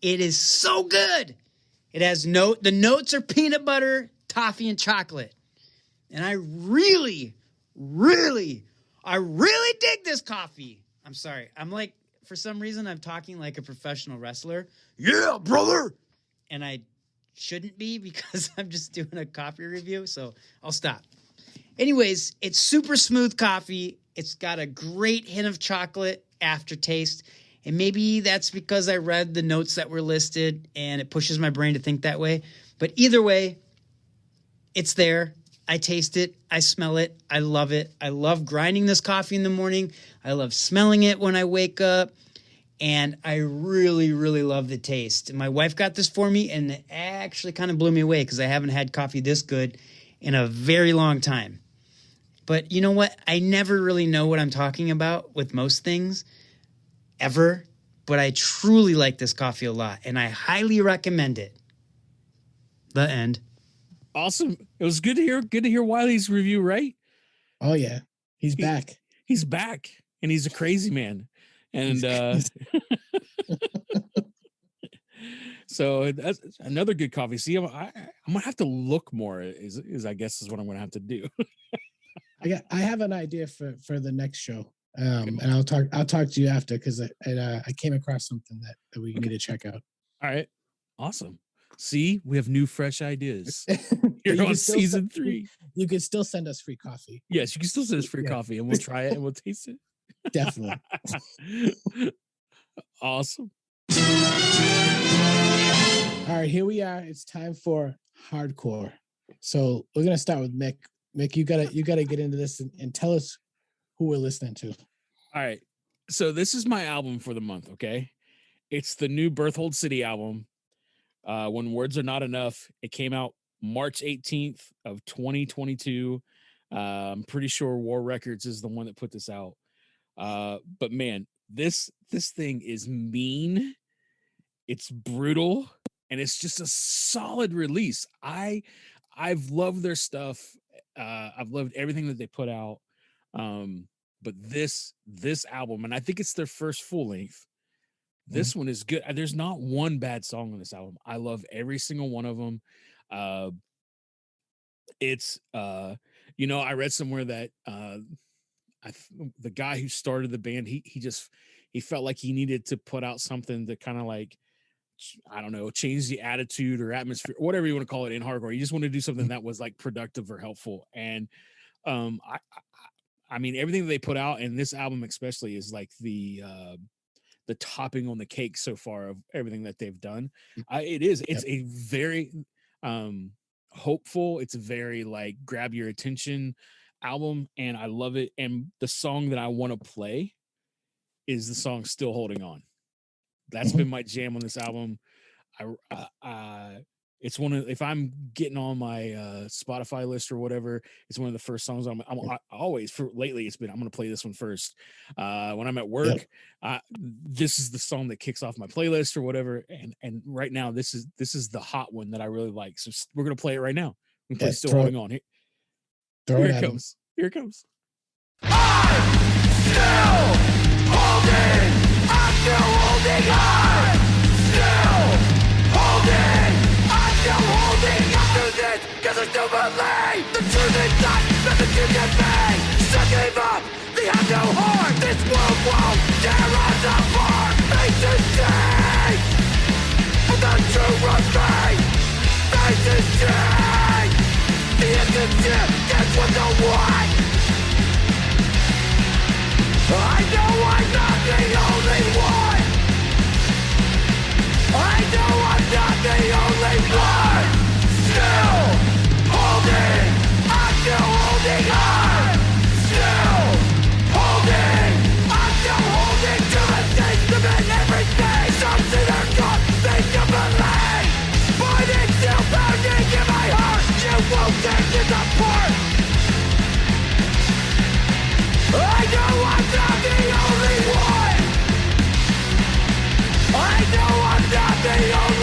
It is so good. It has the notes are peanut butter, toffee, and chocolate. And I really dig this coffee. I'm sorry. I'm like, for some reason, I'm talking like a professional wrestler. Yeah, brother. And I shouldn't be because I'm just doing a coffee review. So I'll stop. Anyways, it's super smooth coffee. It's got a great hint of chocolate aftertaste. And maybe that's because I read the notes that were listed and it pushes my brain to think that way. But either way, it's there. I taste it. I smell it. I love it. I love grinding this coffee in the morning. I love smelling it when I wake up. and I really, really love the taste. And my wife got this for me, and it actually kind of blew me away because I haven't had coffee this good in a very long time. But you know what? I never really know what I'm talking about with most things, ever. But I truly like this coffee a lot, and I highly recommend it. The end.
Awesome. It was good to hear. Good to hear Wiley's review, right?
Oh yeah, he's back.
He's back, and he's a crazy man. And so that's another good coffee. See, I'm gonna have to look more. Is I guess is what I'm gonna have to do.
I have an idea for the next show, and I'll talk to you after because I came across something that we need to check out.
All right, awesome. See, we have new fresh ideas. You're on season 3.
You can still send us free coffee.
Yes, you can still send us free coffee, and we'll try it and we'll taste it.
Definitely.
Awesome.
All right, here we are. It's time for hardcore. So we're gonna start with Mick. Mick, you gotta get into this and tell us who we're listening to.
All right. So this is my album for the month. Okay, it's the new Berthold City album. When Words Are Not Enough. It came out March 18th of 2022. I'm pretty sure War Records is the one that put this out. But man, this thing is mean. It's brutal, and it's just a solid release. I've loved their stuff. I've loved everything that they put out. But this album, and I think it's their first full length. This one is good. There's not one bad song on this album. I love every single one of them. It's I read somewhere that the guy who started the band, he felt like he needed to put out something to kind of like, I don't know, change the attitude or atmosphere, whatever you want to call it in hardcore. You just want to do something that was like productive or helpful. And I mean, everything that they put out, and this album especially, is like the topping on the cake so far of everything that they've done. It's a very hopeful, it's a very like grab your attention album, and I love it. And the song that I want to play is the song Still Holding On. That's been my jam on this album. It's one of, if I'm getting on my Spotify list or whatever, it's one of the first songs I always, for lately it's been, I'm going to play this one first. When I'm at work, this is the song that kicks off my playlist or whatever. And right now, this is the hot one that I really like. So we're going to play it right now. We play Still Holding On. Here it comes. Here it comes.
I'm still holding on. Still holding. I'm still holding on to this, cause I still believe the truth is not nothing you can be. So give up, they have no heart. This world won't tear us apart. Faces change, but the true runs free. Faces change, the innocent gets what they want. I know I'm not the only one. I know I'm not the only one. Still holding, I'm still holding on. Still holding, I'm still holding to the system and everything. Some that are gone, they can believe. But it's still pounding in my heart. You won't take it apart. I know I'm not the only one. I know I'm not the only one.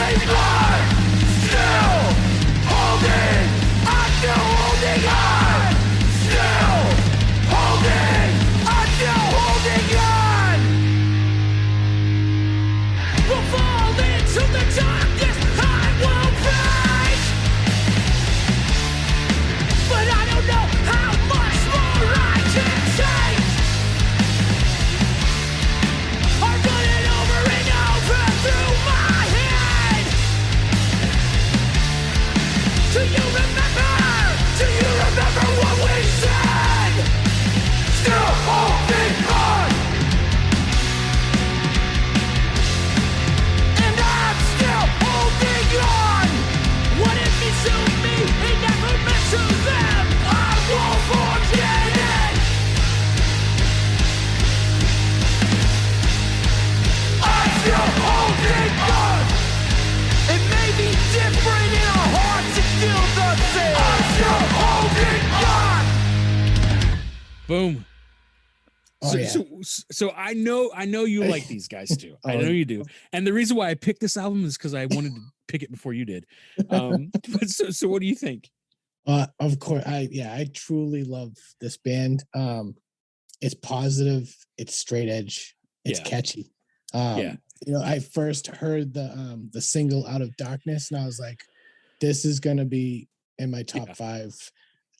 Boom.
Oh,
So,
yeah.
so I know you like these guys too. I know you do. And the reason why I picked this album is because I wanted to pick it before you did. But so what do you think?
Of course, I truly love this band. It's positive, it's straight edge, it's catchy. I first heard the single Out of Darkness, and I was like, this is gonna be in my top 5,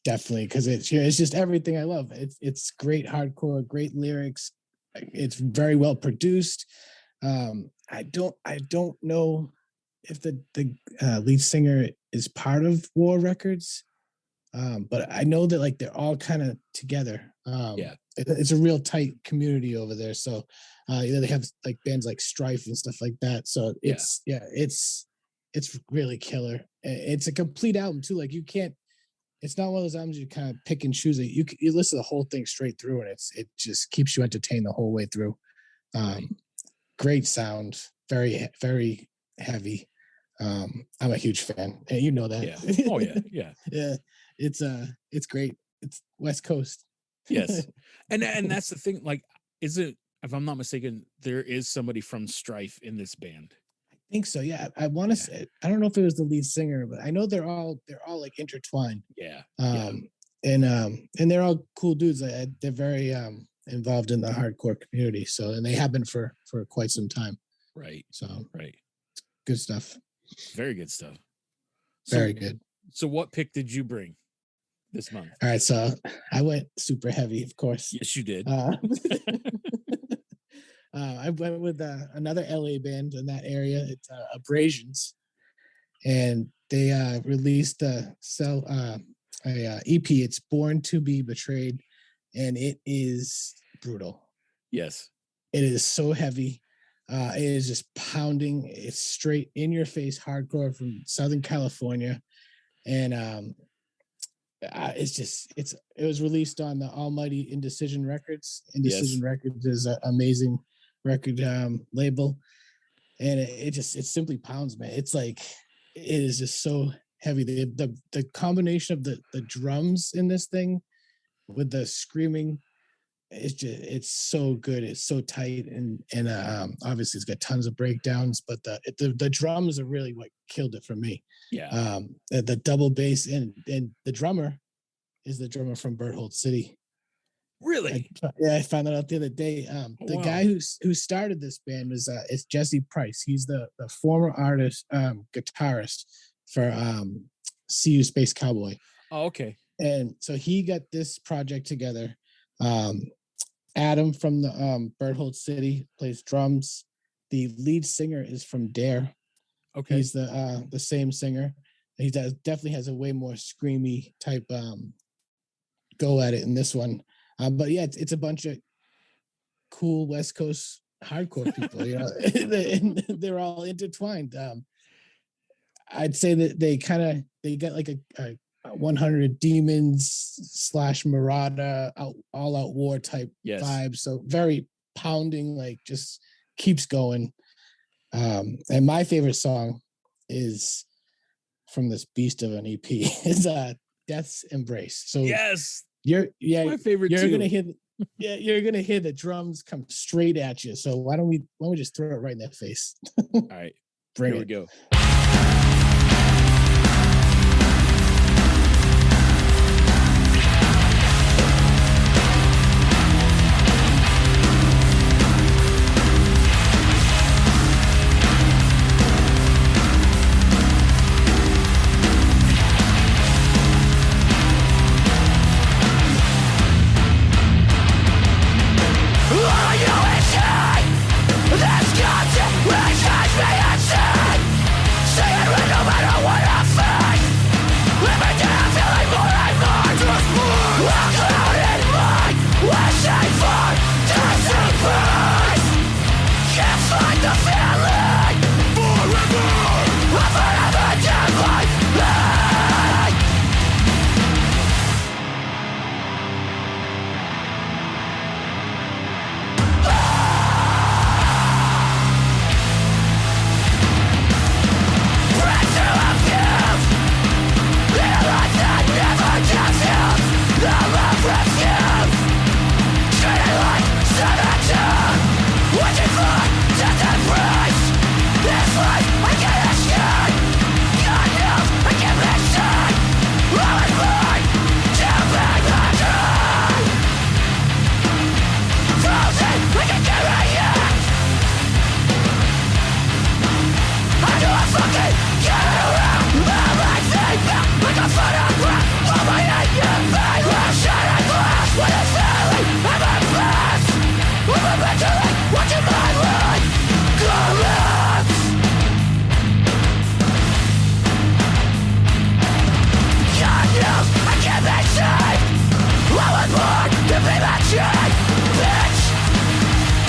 definitely, because it's just everything I love. It's great hardcore, great lyrics, it's very well produced. I don't know if the lead singer is part of War Records. But I know that like they're all kind of together. It's a real tight community over there. So they have like bands like Strife and stuff like that. So it's really killer. It's a complete album too. Like it's not one of those albums you kind of pick and choose it. You listen to the whole thing straight through, and it just keeps you entertained the whole way through. Great sound, very, very heavy. I'm a huge fan. And you know that.
Yeah. Oh yeah.
Yeah. It's great. It's West Coast.
Yes. And that's the thing. Like, is it, if I'm not mistaken, there is somebody from Strife in this band?
I think so. Yeah. I want to say, I don't know if it was the lead singer, but I know they're all like intertwined.
Yeah.
And they're all cool dudes. They're very involved in the hardcore community. So, and they have been for quite some time.
Right.
So,
right.
Good stuff.
Very good stuff.
Very good.
So what pick did you bring this month?
All right, so I went super heavy, of course.
Yes, you did.
I went with another LA band in that area. It's Abrasions, and they released a EP. It's Born to Be Betrayed, and it is brutal.
Yes,
it is so heavy. It is just pounding. It's straight in your face hardcore from Southern California. And it was released on the almighty Indecision Records. Indecision Records is an amazing record label, and it simply pounds, man. It's like it is just so heavy. The combination of the drums in this thing with the screaming, it's so good. It's so tight, and obviously it's got tons of breakdowns, but the drums are really what killed it for me.
Yeah.
The double bass and the drummer is the drummer from Berthold City.
Really?
I found that out the other day. The guy who started this band is Jesse Price. He's the former artist, guitarist for See You Space Cowboy.
Oh, okay.
And so he got this project together. Adam from the Berthold City plays drums. The lead singer is from Dare.
Okay.
He's the same singer. He definitely has a way more screamy type go at it in this one. But yeah, it's a bunch of cool West Coast hardcore people, you know, and they're all intertwined. I'd say that they got like a 100 Demons / Murata all out war type vibe. So very pounding, like just keeps going. And my favorite song is from this beast of an EP is Death's Embrace. So
yes,
my
favorite.
You're gonna hear the drums come straight at you. So why don't we just throw it right in their face?
All right,
Bring
here
it.
we go.
Eventually, watching my life collapse. God knows I can't be saved. I was born to be machine, bitch.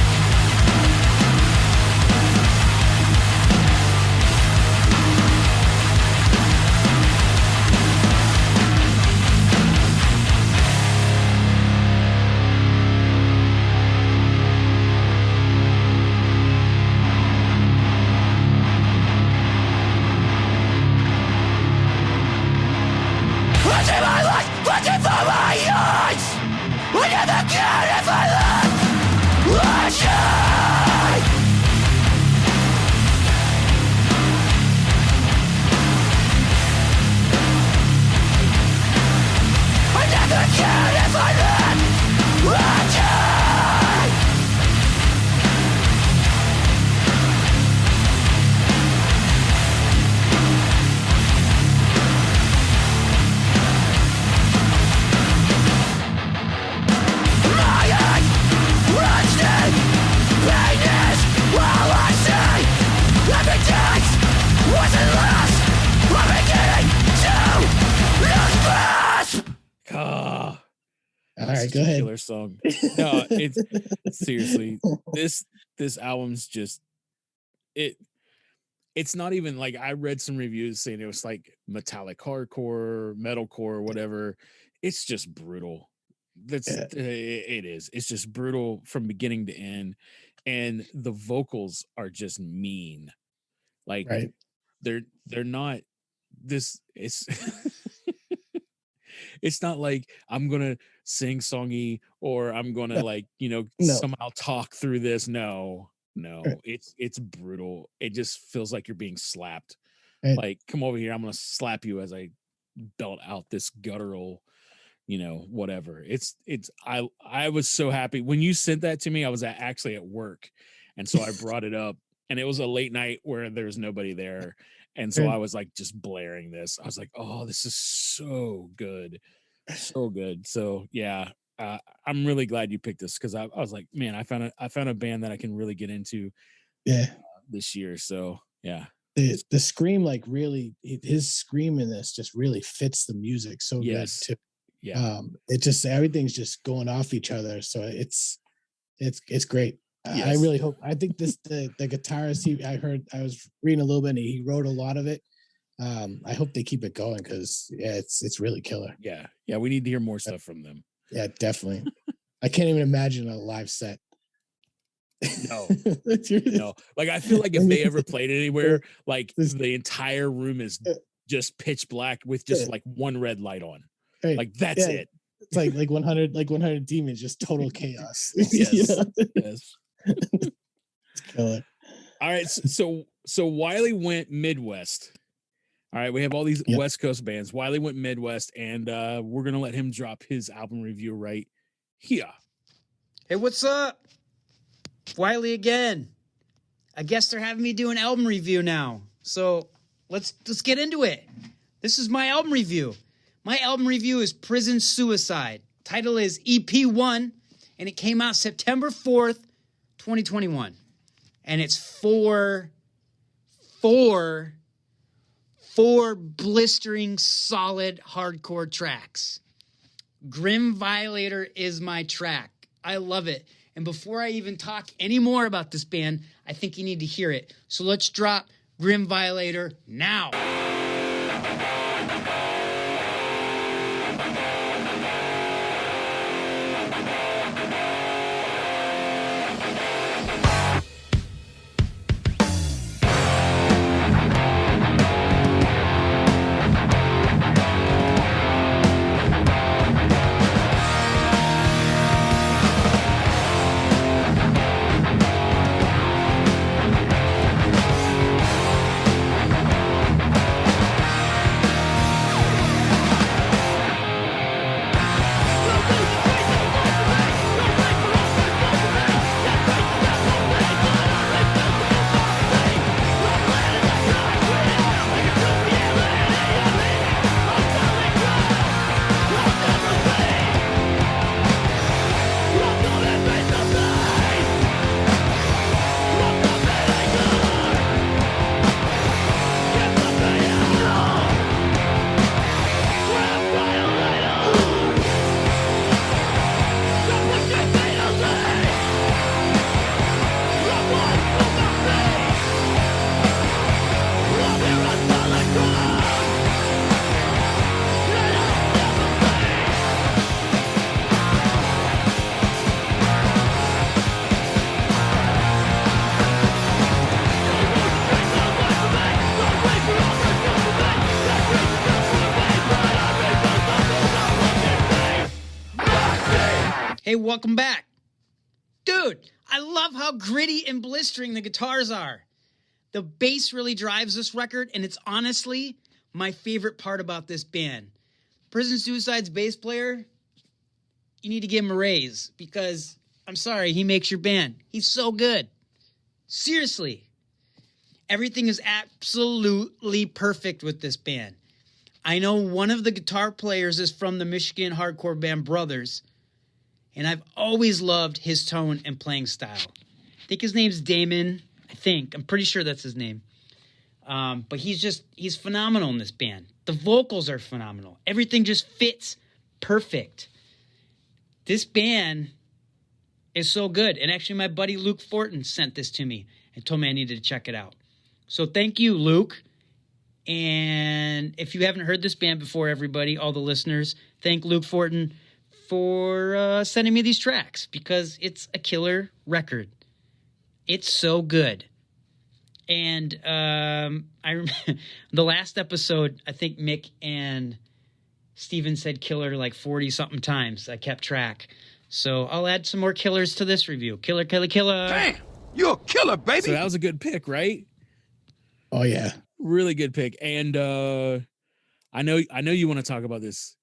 Watching my life, watching for my eyes. I never cared if I left. I shine. I never cared if I left. I shine. My eyes runs deep. Pain is all I see. Every taste wasn't lost. I'm beginning to lose grasp.
Ah,
All right,
such
go
a
ahead.
killer song. No, it's seriously this album's just it's not even like, I read some reviews saying it was like metallic hardcore, metalcore, whatever. It's just brutal. That's
Yeah.
it is. It's just brutal from beginning to end, and the vocals are just mean. Like
Right.
they're not this. It's it's not like I'm gonna sing songy or I'm gonna
No.
like
No.
somehow talk through this. No,
Right.
it's brutal. It just feels like you're being slapped.
Right.
Like, come over here, I'm gonna slap you as I belt out this guttural, whatever. I was so happy when you sent that to me. I was actually at work, and so I brought it up, and it was a late night where there's nobody there, and so
Right.
I was like just blaring this. I was like, oh, this is so good, so good. So yeah, I'm really glad you picked this, because I was like, man, I found a band that I can really get into
Yeah.
this year. So yeah,
The scream, like, really, his scream in this just really fits the music so
Yes.
good too.
yeah,
It just, everything's just going off each other, so it's great. I
Yes.
really hope. I think the guitarist, I was reading a little bit, and he wrote a lot of it. I hope they keep it going, because it's really killer.
yeah. We need to hear more stuff from them.
Yeah, definitely. I can't even imagine a live set.
No, no. Like, I feel like if they ever played anywhere, like the entire room is just pitch black with just like one red light on.
Right.
Like, that's
Yeah.
it.
It's like 100 demons, just total chaos.
Yes.
You know?
Yes.
It's killer.
All right. So Wiley went Midwest. All right. We have all these
Yep.
West Coast bands. Wiley went Midwest, and we're gonna let him drop his album review right here.
Hey, what's up? Wiley again. I guess they're having me do an album review now. So let's get into it. This is my album review. My album review is Prison Suicide. Title is EP1, and it came out September 4th, 2021. And it's four blistering, solid, hardcore tracks. Grim Violator is my track. I love it. And before I even talk any more about this band, I think you need to hear it. So let's drop Grim Violator now. Hey, welcome back. Dude, I love how gritty and blistering the guitars are. The bass really drives this record, and it's honestly my favorite part about this band. Prison Suicide's bass player, you need to give him a raise because, I'm sorry, he makes your band. He's so good. Seriously. Everything is absolutely perfect with this band. I know one of the guitar players is from the Michigan hardcore band Brothers, and I've always loved his tone and playing style. I think his name's Damon. I'm pretty sure that's his name. But he's phenomenal in this band. The vocals are phenomenal. Everything just fits perfect. This band is so good. And actually, my buddy Luke Fortin sent this to me and told me I needed to check it out. So thank you, Luke. And if you haven't heard this band before, everybody, all the listeners, thank Luke Fortin for sending me these tracks because it's a killer record. It's so good. And I remember the last episode, I think Mick and Steven said killer like 40-something times. I kept track. So I'll add some more killers to this review. Killer, killer, killer.
Damn, you're a killer, baby.
So that was a good pick, right?
Oh yeah,
really good pick. And I know you want to talk about this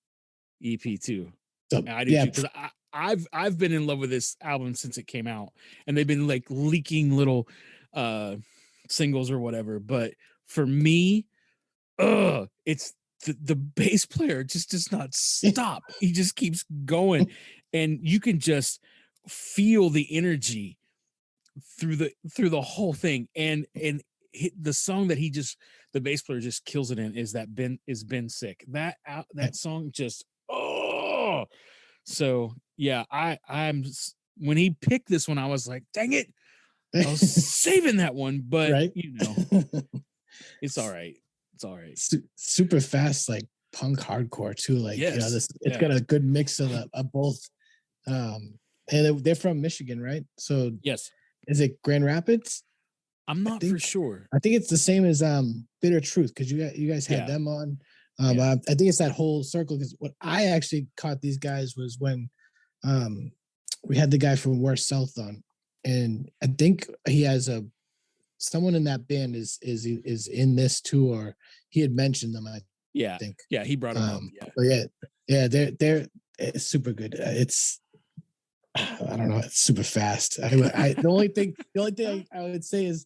EP too.
So,
I do too, because I've been in love with this album since it came out, and they've been like leaking little singles or whatever. But for me, it's the bass player just does not stop. He just keeps going, and you can just feel the energy through the whole thing. And the song that the bass player just kills it in is Ben Sick. That song just so yeah. I'm when he picked this one, I was like, dang it, I was saving that one, but
right?
it's all right. It's all right.
Super fast, like punk hardcore too. Like it's got a good mix of both. And they're from Michigan, right? So
yes,
is it Grand Rapids?
I'm not for sure.
I think it's the same as Bitter Truth because you guys had them on. I think it's that whole circle because what I actually caught these guys was when we had the guy from Worst South on, and I think he has someone in that band is in this too, or he had mentioned them. I think
he brought them up.
But they're super good. It's I don't know, it's super fast. The only thing I would say is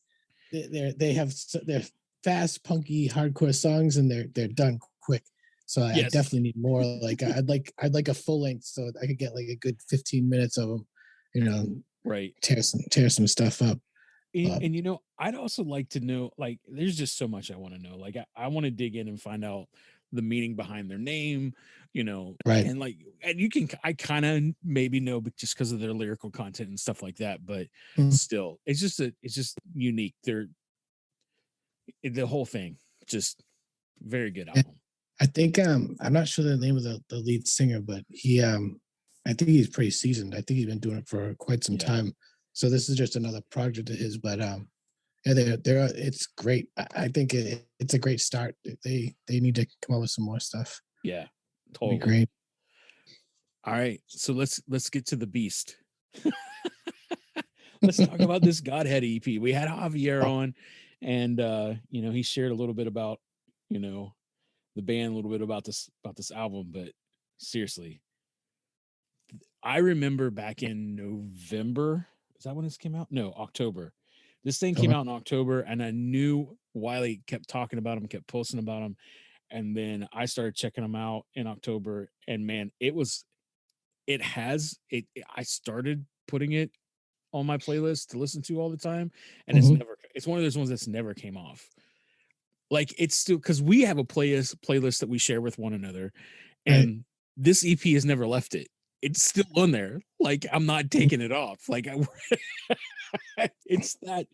they're fast, punky, hardcore songs, and they're done quick. So I definitely need more. Like I'd like a full length so I could get like a good 15 minutes of them.
Right.
Tear some stuff up.
And I'd also like to know, like, there's just so much I want to know. Like, I want to dig in and find out the meaning behind their name,
right?
And I kind of maybe know, but just because of their lyrical content and stuff like that. But still, it's just unique. The whole thing, just very good album.
I think I'm not sure the name of the lead singer, but he I think he's pretty seasoned. I think he's been doing it for quite some time. So this is just another project of his, but it's great. I think it's a great start. They need to come up with some more stuff.
Yeah, totally
great.
All right, so let's get to the beast. Let's talk about this Godhead EP. We had Javier on, and he shared a little bit about the band, a little bit about this album. But seriously, I remember back in November. Is that when this came out? No, October. This thing came out in October, and I knew Wiley kept talking about him, kept posting about him, and then I started checking them out in October. And man, I started putting it on my playlist to listen to all the time, and it's one of those ones that's never came off. Like, it's still, because we have a playlist that we share with one another, and this EP has never left it. It's still on there. Like, I'm not taking it off. Like, it's that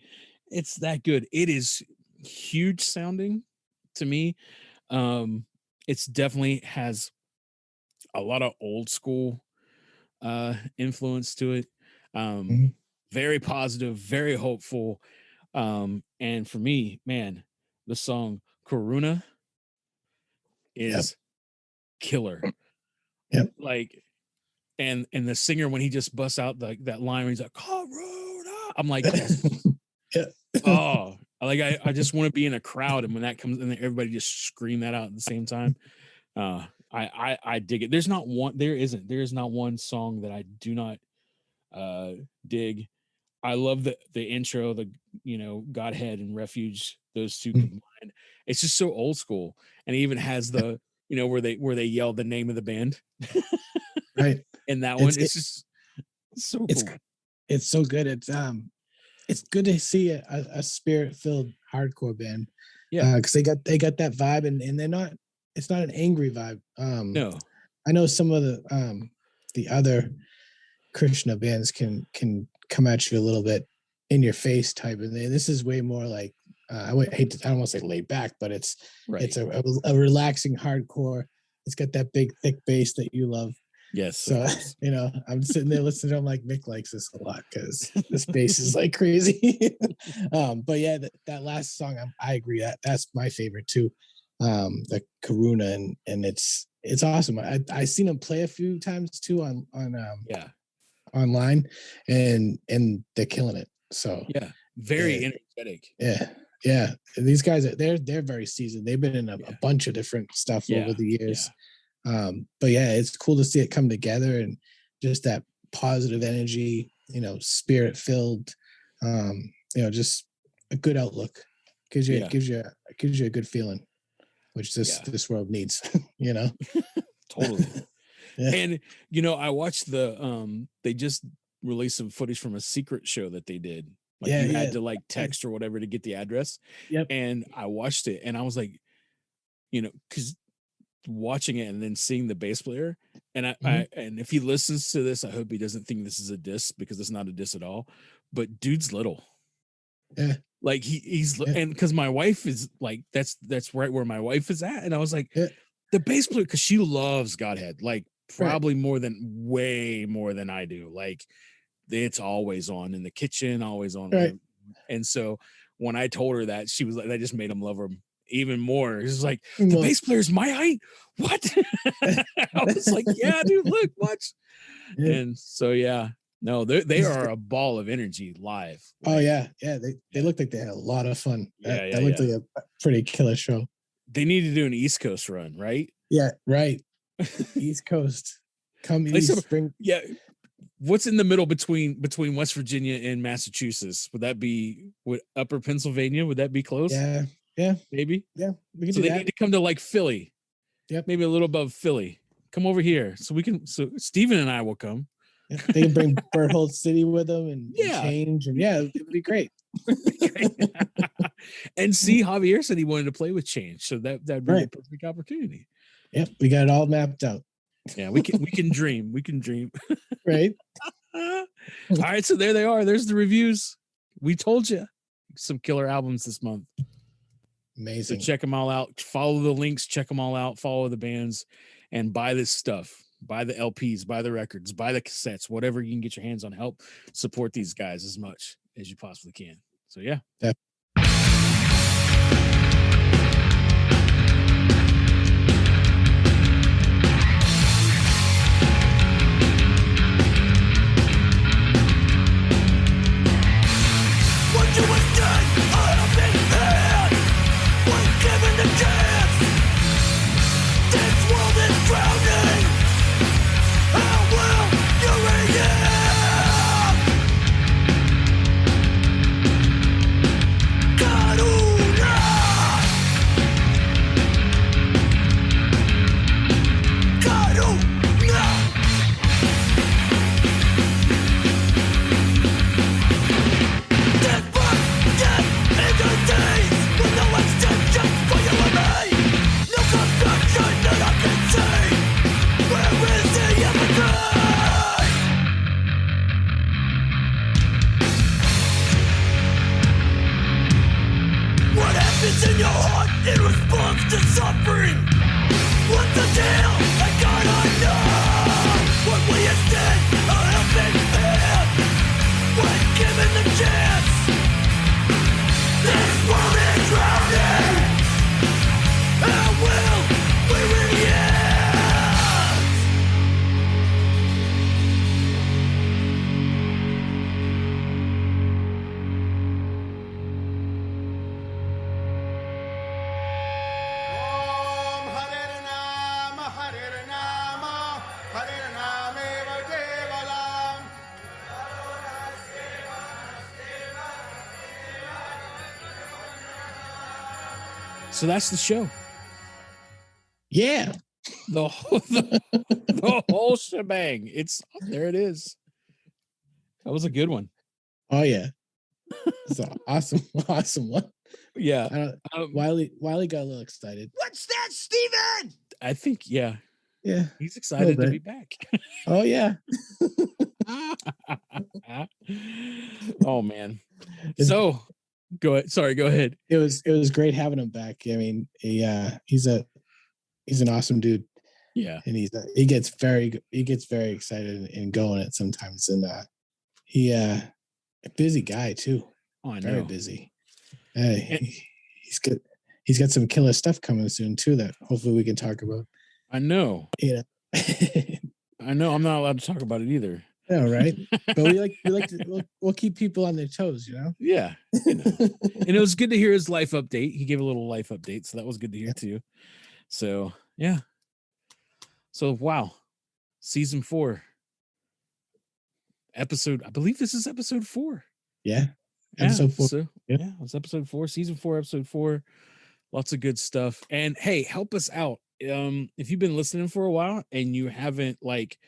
good. It is huge sounding to me. It's definitely has a lot of old school influence to it. Very positive, very hopeful. And for me, man, the song Karuna is killer.
Yep.
Like, And the singer, when he just busts out that line where he's like, Corona, I'm like,
Yeah.
oh, like I just want to be in a crowd, and when that comes and everybody just scream that out at the same time. I dig it. There is not one song that I do not dig. I love the intro, Godhead and Refuge, those two combined. It's just so old school. And it even has the where they yell the name of the band.
Right.
And that one, it's just so cool.
It's so good. It's good to see a spirit-filled hardcore band.
Yeah.
Because they got that vibe, and they're not. It's not an angry vibe.
No.
I know some of the other Krishna bands can come at you a little bit in your face type, and this is way more like I don't want to say laid back, but it's a relaxing hardcore. It's got that big thick bass that you love.
Yes.
So I'm sitting there listening to them like Mick likes this a lot because this bass is like crazy. But yeah, that last song, I agree that's my favorite too. The Karuna, and it's awesome. I seen them play a few times too on online, and they're killing it. So
yeah, very energetic.
Yeah. And these guys they're very seasoned. They've been in a bunch of different stuff over the years. But yeah, it's cool to see it come together, and just that positive energy, spirit filled, just a good outlook. Gives you a good feeling, which this world needs.
Totally.
Yeah.
And I watched they just released some footage from a secret show that they did. Like you had to like text or whatever to get the address.
Yep.
And I watched it, and I was like, because watching it and then seeing the bass player, and and if he listens to this, I hope he doesn't think this is a diss, because it's not a diss at all. But dude's little.
Yeah.
Like he's and because my wife is like that's right where my wife is at, and I was like, the bass player, because she loves Godhead, like probably way more than I do. Like it's always on in the kitchen, always on.
Right.
And so when I told her that, she was like, that just made him love her even more. It's like, the bass player's my height. What? I was like, yeah, dude, look, watch. Yeah. And so no, they are a ball of energy live.
Oh yeah. They looked like they had a lot of fun. That looked like a pretty killer show.
They need to do an East Coast run, right?
Yeah, right. East Coast. Come east, spring.
Yeah. What's in the middle between West Virginia and Massachusetts? Would that be Upper Pennsylvania? Would that be close?
Yeah.
Maybe.
Yeah. We can
so
do
they
that.
need to come to like Philly.
Yep.
Maybe a little above Philly. Come over here. So Steven and I will come.
Yeah, they can bring Berthold City with them and change, and it'd be great.
And see, Javier said he wanted to play with Change, so that'd be a perfect opportunity.
Yep, we got it all mapped out.
Yeah, we can dream. We can dream.
Right.
All right, so there they are. There's the reviews. We told you some killer albums this month.
Amazing.
So check them all out. Follow the links. Check them all out. Follow the bands, and buy this stuff. Buy the LPs. Buy the records. Buy the cassettes. Whatever you can get your hands on. Help support these guys as much as you possibly can. So yeah.
What you was done, I have been had. When given the chance, this world is drowning. How will you react? Karuna, Karuna. In your heart in response to suffering. What the deal? I gotta know. What we instead a helping hand when given the chance. This world is drowning. How will we react?
So that's the show.
Yeah.
The whole shebang. There it is. That was a good one.
Oh yeah. It's an awesome one.
Yeah.
Wiley got a little excited.
What's that, Steven?
I think, yeah.
Yeah.
He's excited to be back.
Oh yeah.
Oh man. So go ahead. Sorry, go ahead.
It was great having him back. I mean, he's an awesome dude.
Yeah.
And he gets very excited and going it sometimes. And he a busy guy too.
Oh, I know.
Very busy. He's got some killer stuff coming soon too that hopefully we can talk about.
I know.
Yeah.
I know. I'm not allowed to talk about it either.
Yeah, right. But we like to we'll keep people on their toes, you know?
Yeah. And it was good to hear his life update. He gave a little life update, so that was good to hear too. So yeah. So wow. Season 4. Episode, I believe this is episode 4.
Yeah. Episode 4.
So, yeah, it's episode 4, season 4, episode 4. Lots of good stuff. And hey, help us out. If you've been listening for a while and you haven't like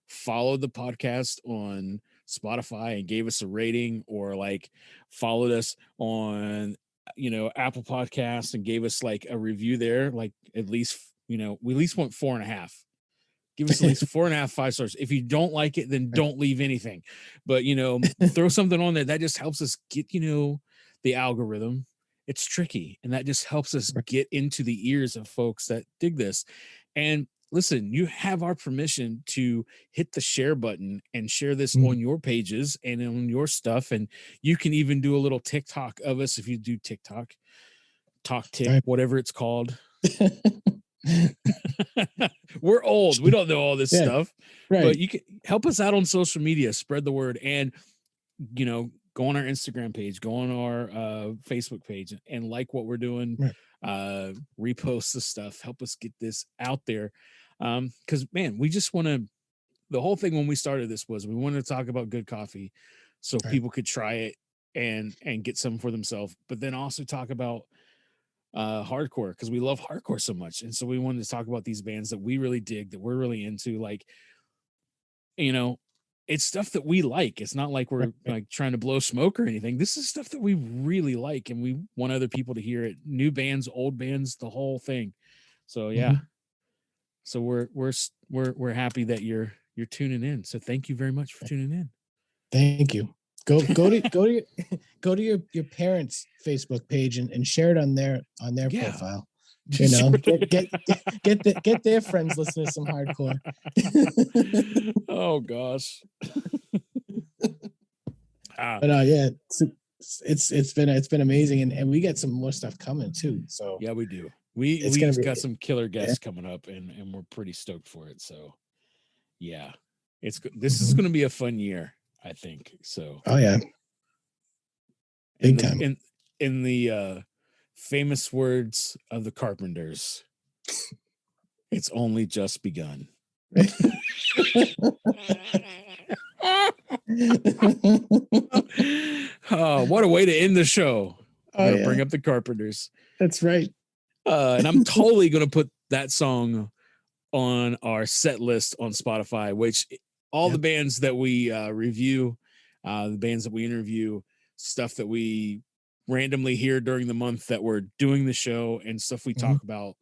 followed the podcast on Spotify and gave us a rating, or like followed us on, Apple Podcasts and gave us like a review there, like at least, we at least want 4.5. Give us at least 4.5, 5 stars. If you don't like it, then don't leave anything. But, throw something on there. That just helps us get, the algorithm. It's tricky. And that just helps us get into the ears of folks that dig this. And listen, you have our permission to hit the share button and share this on your pages and on your stuff. And you can even do a little TikTok of us if you do TikTok, whatever it's called. We're old. We don't know all this stuff, right? But you can help us out on social media, spread the word, and go on our Instagram page, go on our Facebook page, and like what we're doing. Right. Repost the stuff. Help us get this out there, because man, we just want to. The whole thing when we started this was we wanted to talk about good coffee, so people could try it and get some for themselves, but then also talk about hardcore, because we love hardcore so much. And so we wanted to talk about these bands that we really dig, that we're really into. Like, it's stuff that we like. It's not like we're like trying to blow smoke or anything. This is stuff that we really like, and we want other people to hear it. New bands, old bands, the whole thing. So yeah. So we're happy that you're tuning in. So thank you very much for tuning in.
Thank you. Go to your parents' Facebook page and share it on their profile. Get their friends listening to some hardcore.
Oh gosh.
But yeah, it's been amazing, and we got some more stuff coming too. So
yeah, we do. We've got some killer guests coming up, and we're pretty stoked for it. So yeah, this is going to be a fun year, I think. So
oh yeah, big time.
In the famous words of the Carpenters, it's only just begun. Oh, what a way to end the show. Bring up the Carpenters.
That's right.
And I'm totally going to put that song on our set list on Spotify, which all the bands that we review, the bands that we interview, stuff that we randomly hear during the month that we're doing the show, and stuff we talk about,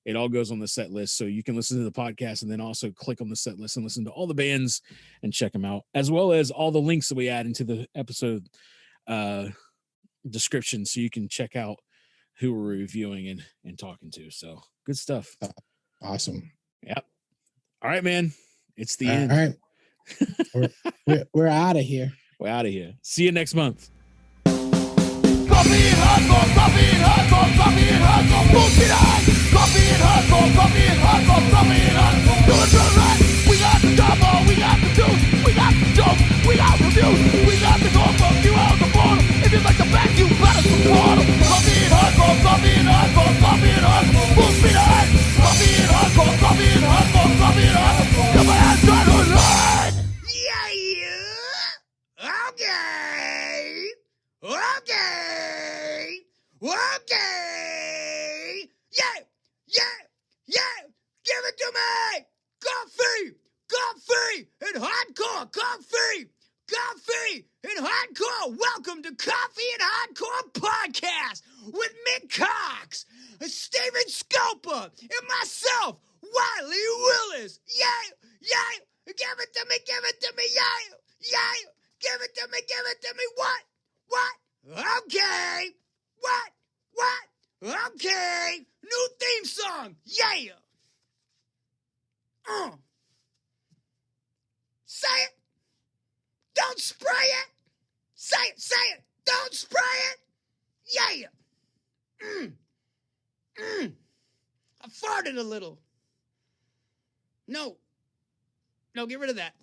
it all goes on the set list. So you can listen to the podcast and then also click on the set list and listen to all the bands and check them out, as well as all the links that we add into the episode description, so you can check out who we're reviewing and talking to. So good stuff.
Awesome.
Yep. All right, man. It's the end.
All right. We're out of here.
We're out of here. See you next month.
Coffee and hardcore, coffee and hardcore, coffee and hardcore, bullshit on. Coffee and hardcore, coffee and hardcore, coffee and hardcore. Do it right. We got the combo, we got the juice, we got the joke, we got reviews, we got the go from you out the bottom. If you like the back, you better support them. Coffee and hardcore, coffee and hardcore, coffee and hardcore, bullshit on. Coffee and hardcore, coffee and hardcore, coffee and hardcore. Come on, try to learn.
Okay. Okay. Coffee and Hardcore Podcast with Mick Cox, Steven Scopa, and myself, Wiley Willis. Yeah, yeah, give it to me, yeah, yeah, give it to me, what? Okay, what? Okay, new theme song, yeah. Say it. Don't spray it. Say it. Don't spray it. Yeah. I farted a little. No, get rid of that.